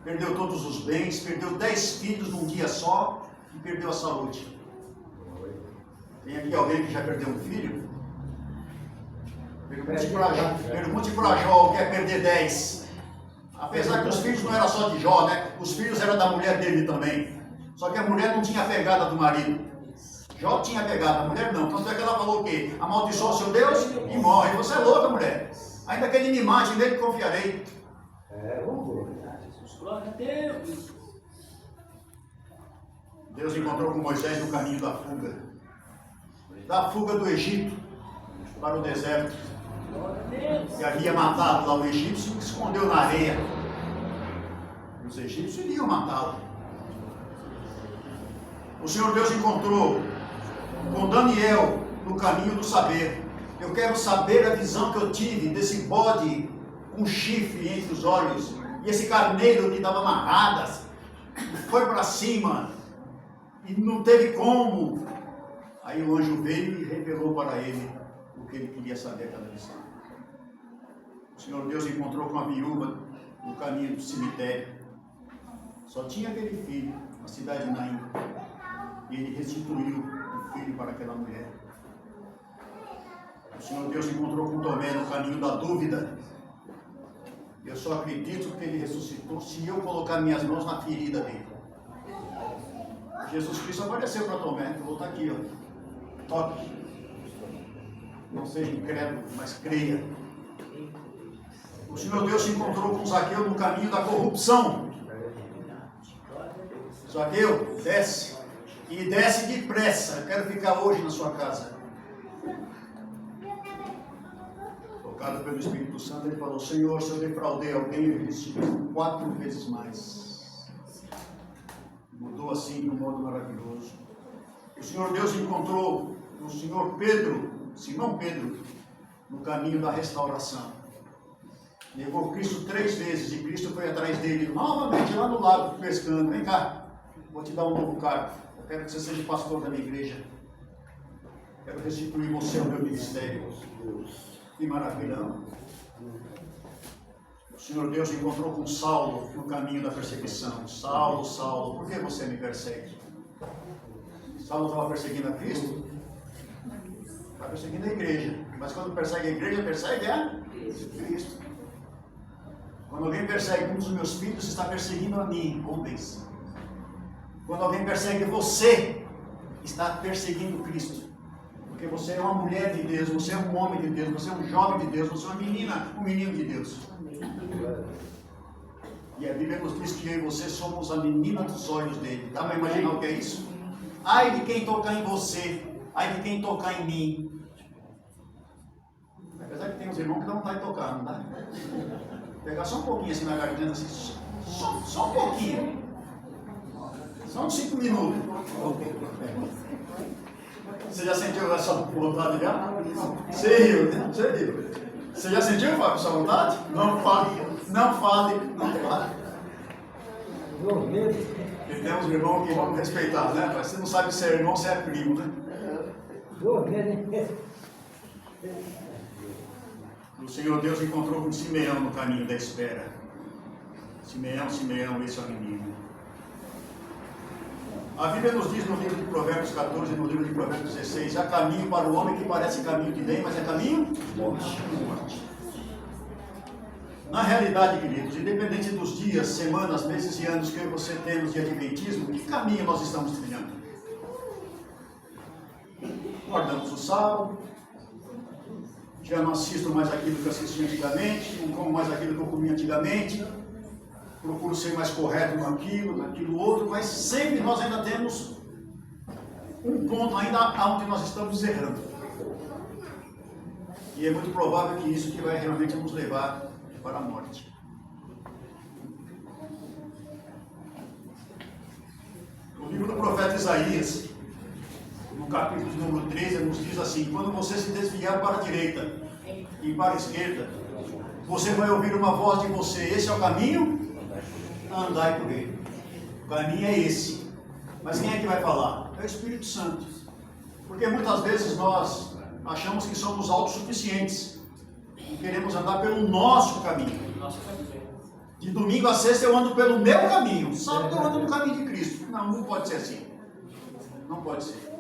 Perdeu todos os bens, perdeu 10 filhos num dia só e perdeu a saúde. Tem aqui alguém que já perdeu um filho? Pergunte para Jó o que é perder 10. Apesar que os filhos não eram só de Jó, né? Os filhos eram da mulher dele também. Só que a mulher não tinha a pegada do marido. Jó tinha pegada, a mulher não. Tanto é que ela falou o quê? Amaldiçoa o seu Deus e morre. Você é louca, mulher. Ainda que ele me mate, nele confiarei. Glória a Deus. Deus encontrou com Moisés no caminho da fuga. Da fuga do Egito para o deserto. Glória a Deus. E havia matado lá o egípcio e se escondeu na areia. Os egípcios iriam matá-lo. O Senhor Deus encontrou com Daniel no caminho do saber. Eu quero saber a visão que eu tive desse bode com chifre entre os olhos e esse carneiro que estava amarrado, foi para cima e não teve como. Aí o anjo veio e revelou para ele o que ele queria saber aquela visão. O Senhor Deus encontrou com a viúva no caminho do cemitério. Só tinha aquele filho, na cidade de Naim. E ele restituiu o filho para aquela mulher. O Senhor Deus encontrou com Tomé no caminho da dúvida. Eu só acredito que ele ressuscitou se eu colocar minhas mãos na ferida dele. Jesus Cristo apareceu para Tomé, falou: está aqui, ó. Toque. Não seja incrédulo, mas creia. O Senhor Deus se encontrou com Zaqueu no caminho da corrupção. Zaqueu, desce. E desce depressa. Eu quero ficar hoje na sua casa. Tocado pelo Espírito Santo, ele falou: Senhor, se eu defraudei alguém, eu restituo 4 vezes mais. Mudou assim de um modo maravilhoso. O Senhor Deus encontrou o Senhor Pedro, Simão Pedro, no caminho da restauração. Levou Cristo 3 vezes e Cristo foi atrás dele novamente lá no lago pescando. Vem cá, vou te dar um novo cargo. Eu quero que você seja pastor da minha igreja. Quero restituir você ao meu ministério. Que maravilha, não? O Senhor Deus encontrou com Saulo no caminho da perseguição. Saulo, Saulo, por que você me persegue? Saulo estava perseguindo a Cristo? Está perseguindo a igreja. Mas quando persegue a igreja, persegue a Cristo. Quando alguém persegue um dos meus filhos, está perseguindo a mim, homens. Quando alguém persegue você, está perseguindo Cristo. Porque você é uma mulher de Deus, você é um homem de Deus, você é um jovem de Deus, você é uma menina, um menino de Deus. E a Bíblia nos diz que eu e você somos a menina dos olhos dele. Dá para imaginar o que é isso? Ai de quem tocar em você, ai de quem tocar em mim. Apesar que tem uns irmãos que não vai tocar, não dá? Pegar só um pouquinho assim na garganta, assim, só um pouquinho. São 5 minutos. Você já sentiu essa vontade já? Você riu, né? Você riu. Você já sentiu, Fábio, essa vontade? Não fale, não fale, não fale. E temos um irmão que vamos respeitar, né? Mas você não sabe se é irmão, se é primo, né? O Senhor Deus encontrou com Simeão no caminho da espera. Simeão, Simeão, esse é o menino. A Bíblia nos diz no livro de Provérbios 14 e no livro de Provérbios 16: há caminho para o homem que parece caminho de bem, mas é caminho de morte. Na realidade, queridos, independente dos dias, semanas, meses e anos que eu e você temos de adventismo, que caminho nós estamos trilhando? Guardamos o sábado, já não assisto mais aquilo que eu assistia antigamente, não como mais aquilo que eu comia antigamente, procuro ser mais correto naquilo outro, mas sempre nós ainda temos um ponto ainda onde nós estamos errando. E é muito provável que isso que vai realmente nos levar para a morte. O livro do profeta Isaías, no capítulo número 13, nos diz assim: quando você se desviar para a direita e para a esquerda, você vai ouvir uma voz de você: esse é o caminho, andai por ele. O caminho é esse. Mas quem é que vai falar? É o Espírito Santo. Porque muitas vezes nós achamos que somos autossuficientes e queremos andar pelo nosso caminho. De domingo a sexta eu ando pelo meu caminho, sábado eu ando no caminho de Cristo. Não, não pode ser assim. Não pode ser.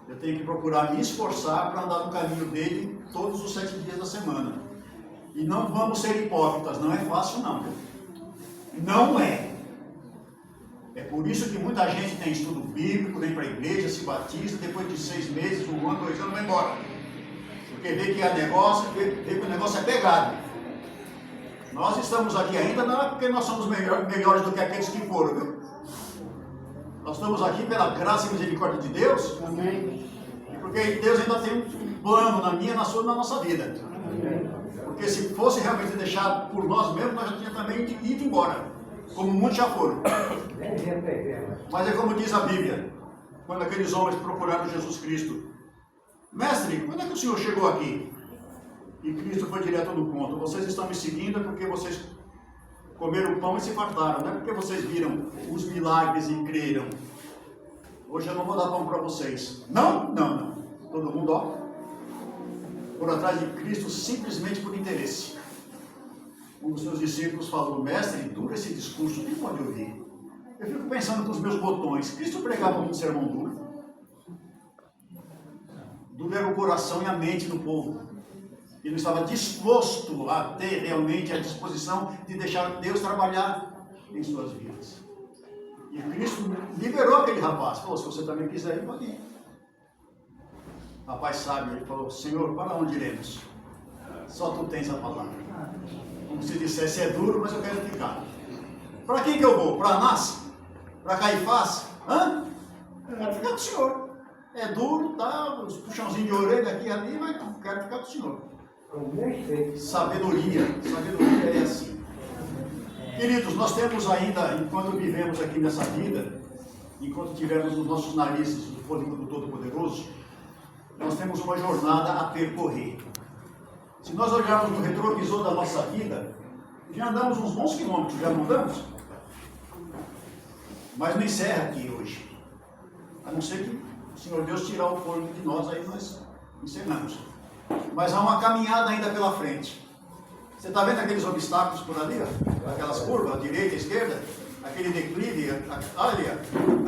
Eu tenho que procurar me esforçar para andar no caminho dele todos os 7 dias da semana. E não vamos ser hipócritas, não é fácil não. Não é. É por isso que muita gente tem estudo bíblico, vem para a igreja, se batiza, depois de 6 meses, 1 ano, 2 anos, vai embora. Porque vê que é negócio, vê que o negócio é pegado. Nós estamos aqui ainda não é porque nós somos melhores do que aqueles que foram, viu? Nós estamos aqui pela graça e misericórdia de Deus. Amém. E porque Deus ainda tem um plano na minha, na sua e na nossa vida. Amém. Porque se fosse realmente deixado por nós mesmos, nós já tínhamos também ido embora. Como muitos já foram. Mas é como diz a Bíblia, quando aqueles homens procuraram Jesus Cristo: mestre, quando é que o Senhor chegou aqui? E Cristo foi direto no ponto: vocês estão me seguindo porque vocês comeram pão e se fartaram, não é porque vocês viram os milagres e creram. Hoje eu não vou dar pão para vocês. Não, não, não. Todo mundo, ó, por atrás de Cristo simplesmente por interesse. Um dos seus discípulos falou: mestre, duro esse discurso, quem pode ouvir? Eu fico pensando com os meus botões. Cristo pregava um sermão duro. Duro era o coração e a mente do povo. Ele estava disposto a ter realmente a disposição de deixar Deus trabalhar em suas vidas. E Cristo liberou aquele rapaz. Falou: se você também quiser ir, pode ir. Rapaz sábio, ele falou: Senhor, para onde iremos? Só tu tens a palavra. Como se dissesse: é duro, mas eu quero ficar. Para quem que eu vou? Para Anás? Para Caifás? Hã? Eu quero ficar com o Senhor. É duro, tá? Os puxãozinhos de orelha aqui e ali, mas não, quero ficar com o Senhor. Sabedoria é assim. Queridos, nós temos ainda, enquanto vivemos aqui nessa vida, enquanto tivermos nos nossos narizes o fôlego do Todo-Poderoso, nós temos uma jornada a percorrer. Se nós olharmos no retrovisor da nossa vida, já andamos uns bons quilômetros, já não andamos? Mas não encerra aqui hoje. A não ser que o Senhor Deus tirar o fôlego de nós, aí nós encerramos. Mas há uma caminhada ainda pela frente. Você está vendo aqueles obstáculos por ali? Ó? Aquelas curvas, a direita, a esquerda, aquele declive,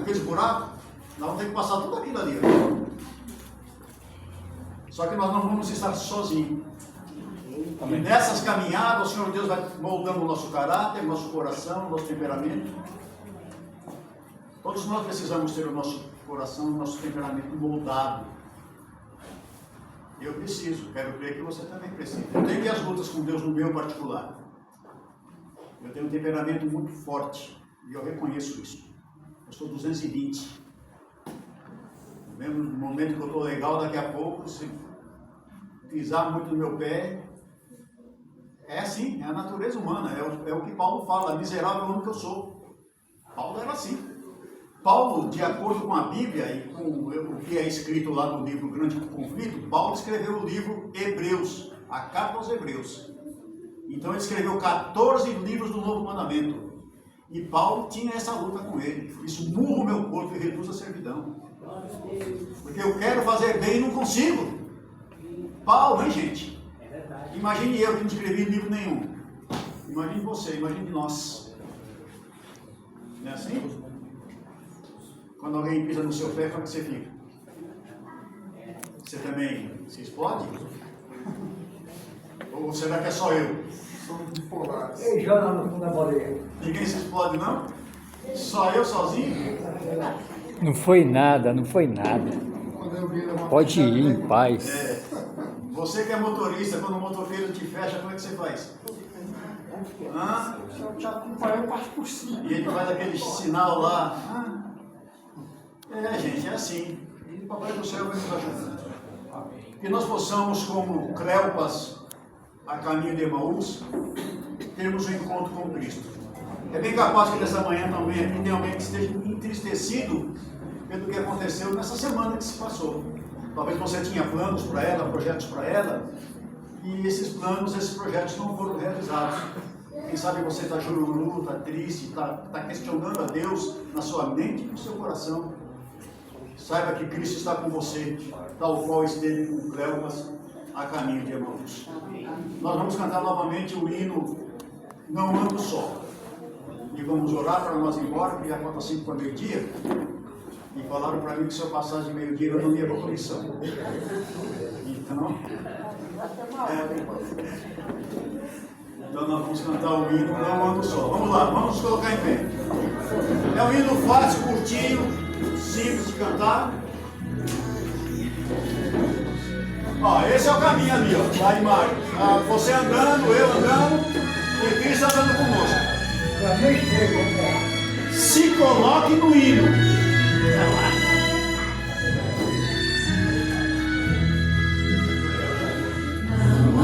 aqueles buracos. Nós vamos ter que passar tudo aquilo ali. Ó. Só que nós não vamos estar sozinhos. E nessas caminhadas, o Senhor Deus vai moldando o nosso caráter, o nosso coração, o nosso temperamento. Todos nós precisamos ter o nosso coração, o nosso temperamento moldado. Eu preciso, quero crer que você também precisa. Eu tenho minhas lutas com Deus no meu particular. Eu tenho um temperamento muito forte e eu reconheço isso. Eu sou 220. Mesmo no momento que eu estou legal, daqui a pouco, se pisar muito no meu pé, é assim, é a natureza humana, é o que Paulo fala: miserável homem que eu sou. Paulo era assim. Paulo, de acordo com a Bíblia e com o que é escrito lá no livro Grande Conflito, Paulo escreveu o livro Hebreus, a carta aos Hebreus. Então ele escreveu 14 livros do Novo Mandamento. E Paulo tinha essa luta com ele. Isso murra o meu corpo e reduz a servidão. Porque eu quero fazer bem e não consigo. Paulo, hein, gente? Imagine eu que não escrevi livro nenhum. Imagine você, imagine nós. Não é assim? Quando alguém pisa no seu pé, como é que você fica? Você também se explode? Ou será que é só eu? Somos bipolares. Ele joga no fundo da boleia. Ninguém se explode, não? Só eu sozinho? Não foi nada, não foi nada. Quando eu vi uma Pode ir em paz. Você que é motorista, quando o motoqueiro te fecha, como é que você faz? Hã? eu te acompanho, eu passo por cima. E ele faz aquele sinal lá. Gente, é assim. E o Papai do Céu vai nos ajudando. Que nós possamos, como Cleopas, a caminho de Emaús, termos um encontro com Cristo. É bem capaz que nessa manhã também aqui tem alguém que esteja entristecido pelo que aconteceu nessa semana que se passou. Talvez você tinha planos para ela, projetos para ela, e esses planos, esses projetos não foram realizados. Quem sabe você está chorando, está triste, está questionando a Deus na sua mente e no seu coração. Saiba que Cristo está com você, tal qual esteve com Cleopas a caminho de Emaús. Nós vamos cantar novamente o hino Não Ando Só. E vamos orar para nós ir embora, porque já falta 5 para meio-dia. E falaram para mim que se eu passasse de meio-dia eu não ia para a comissão. Então nós vamos cantar o hino Não Ando Só. Vamos lá, vamos colocar em pé. É um hino fácil, curtinho, simples de cantar. Esse é o caminho ali, lá de Mário. Você andando, eu andando, e Cristo andando conosco. Se coloque no hino.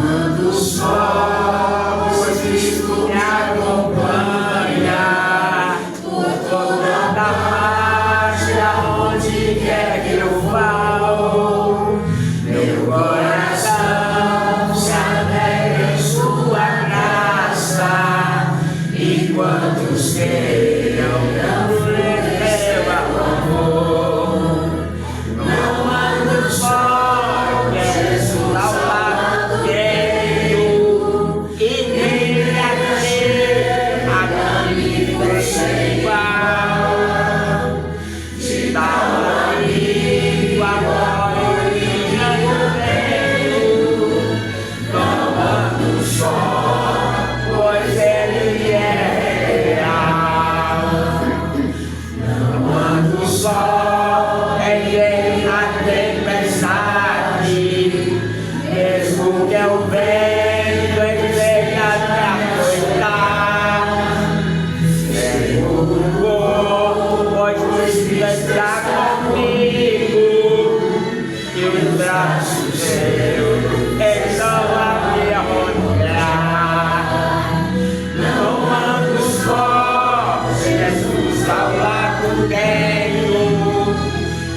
Ando só, pois Cristo me acompanha por toda parte, aonde quer que eu vá. Meu coração se alegra em sua graça, e quantos queiram não leva o amor. Não ando só, Jesus ao lado tenho, e nele a caminho sem igual. Se dá um amigo agora eu já não tenho. Não ando só, pois ele é real. Não ando só, em ele na tempestade, mesmo que eu vento ele venha me açoitar. Seguro, pois o Espírito está comigo, e os braços seus ele não vai me arrollar. Não ando só, Jesus ao lado tenho,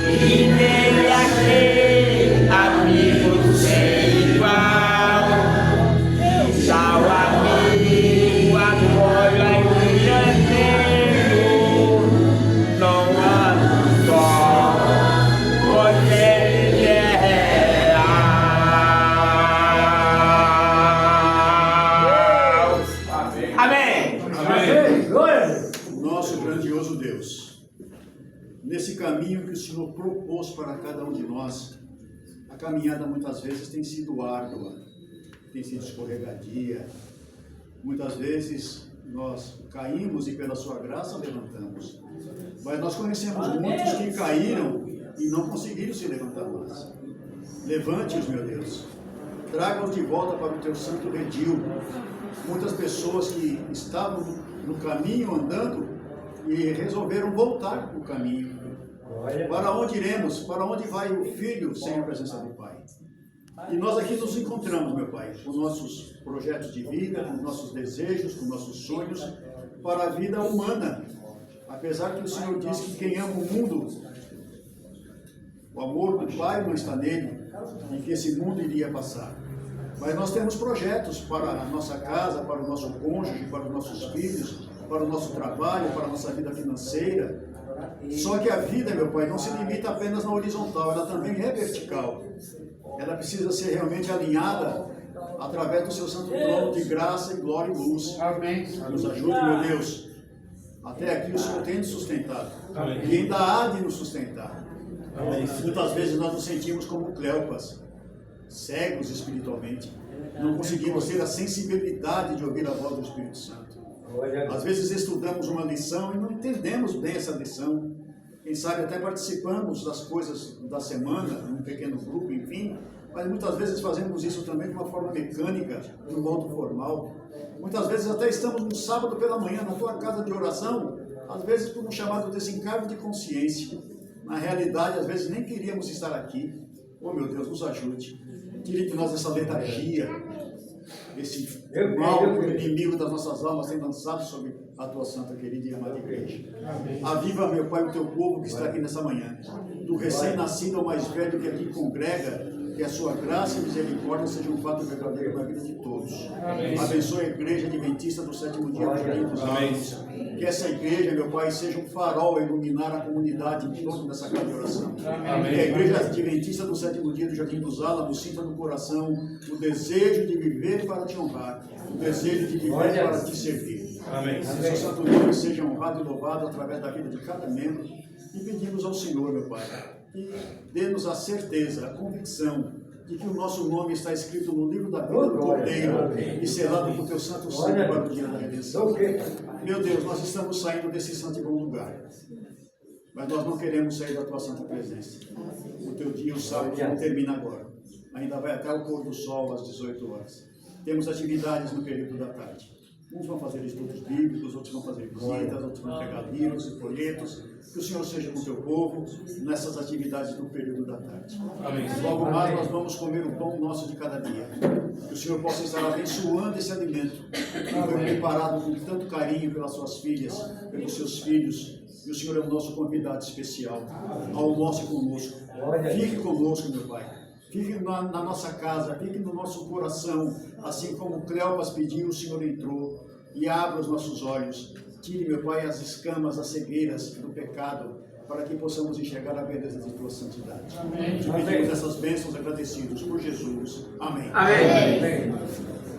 e nele achei amigos sem igual. Já o amigo apoia em dianteiro. Não ando só, pois ele é real. Amém. Nosso grandioso Deus, nesse caminho que o Senhor propôs para cada um de nós, a caminhada muitas vezes tem sido árdua, tem sido escorregadia, muitas vezes nós caímos e pela sua graça levantamos, mas nós conhecemos muitos que caíram e não conseguiram se levantar mais. Levante-os, meu Deus, traga-os de volta para o teu santo redil. Muitas pessoas que estavam no caminho andando e resolveram voltar para o caminho. Para onde iremos? Para onde vai o filho sem a presença do Pai? E nós aqui nos encontramos, meu Pai, com nossos projetos de vida, com nossos desejos, com nossos sonhos para a vida humana, Apesar que o Senhor diz que quem ama o mundo, o amor do Pai não está nele, e que esse mundo iria passar. Mas nós temos projetos para a nossa casa, para o nosso cônjuge, para os nossos filhos, para o nosso trabalho, para a nossa vida financeira. Só que a vida, meu Pai, não se limita apenas na horizontal, ela também é vertical. Ela precisa ser realmente alinhada através do seu santo trono de graça, e glória e luz. Amém. Nos ajude, meu Deus. Até aqui o Senhor tem nos sustentado. E ainda há de nos sustentar. Muitas vezes nós nos sentimos como Cleopas, cegos espiritualmente. Não conseguimos ter a sensibilidade de ouvir a voz do Espírito Santo. Às vezes estudamos uma lição e não entendemos bem essa lição. Quem sabe até participamos das coisas da semana, num pequeno grupo, enfim, mas muitas vezes fazemos isso também de uma forma mecânica, de um modo formal. Muitas vezes até estamos no sábado pela manhã na tua casa de oração, às vezes por um chamado desencargo de consciência. Na realidade, às vezes nem queríamos estar aqui. Oh, meu Deus, nos ajude. Tire de nós essa letargia, esse mal que o inimigo das nossas almas tem lançado sobre a tua santa, querida e amada igreja. Aviva, meu Pai, o teu povo que está aqui nessa manhã, do recém-nascido ao mais velho que aqui congrega, que a sua graça e misericórdia sejam um fato verdadeiro na vida de todos. Abençoe a igreja adventista do sétimo dia do Jardim dos Altos. Que essa igreja, meu Pai, seja um farol a iluminar a comunidade em torno dessa casa de oração. Que a igreja adventista do sétimo dia do Jardim dos Álamos sinta no coração o desejo de viver para te honrar, o desejo de viver para te servir. Que seu santo nome seja honrado e louvado através da vida de cada membro. E pedimos ao Senhor, meu Pai, que dê-nos a certeza, a convicção de que o nosso nome está escrito no livro da vida do Cordeiro e selado por teu santo sangue para o dia da redenção. Meu Deus, nós estamos saindo desse santo e bom lugar, mas nós não queremos sair da tua santa presença. O teu dia, o sábado, não termina agora. Ainda vai até o pôr do sol às 18 horas. Temos atividades no período da tarde. Uns vão fazer estudos bíblicos, outros vão fazer visitas, outros vão pegar livros e folhetos. Que o Senhor seja com o teu povo nessas atividades do período da tarde. Logo mais nós vamos comer o pão nosso de cada dia. Que o Senhor possa estar abençoando esse alimento que foi preparado com tanto carinho pelas suas filhas, pelos seus filhos. E o Senhor é o nosso convidado especial. Almoce conosco. Fique conosco, meu Pai. Fique na nossa casa, fique no nosso coração, assim como Cleopas pediu, o Senhor entrou e abra os nossos olhos. Tire, meu Pai, as escamas, as cegueiras do pecado, para que possamos enxergar a beleza de tua santidade. Te pedimos essas bênçãos agradecidos por Jesus. Amém. Amém.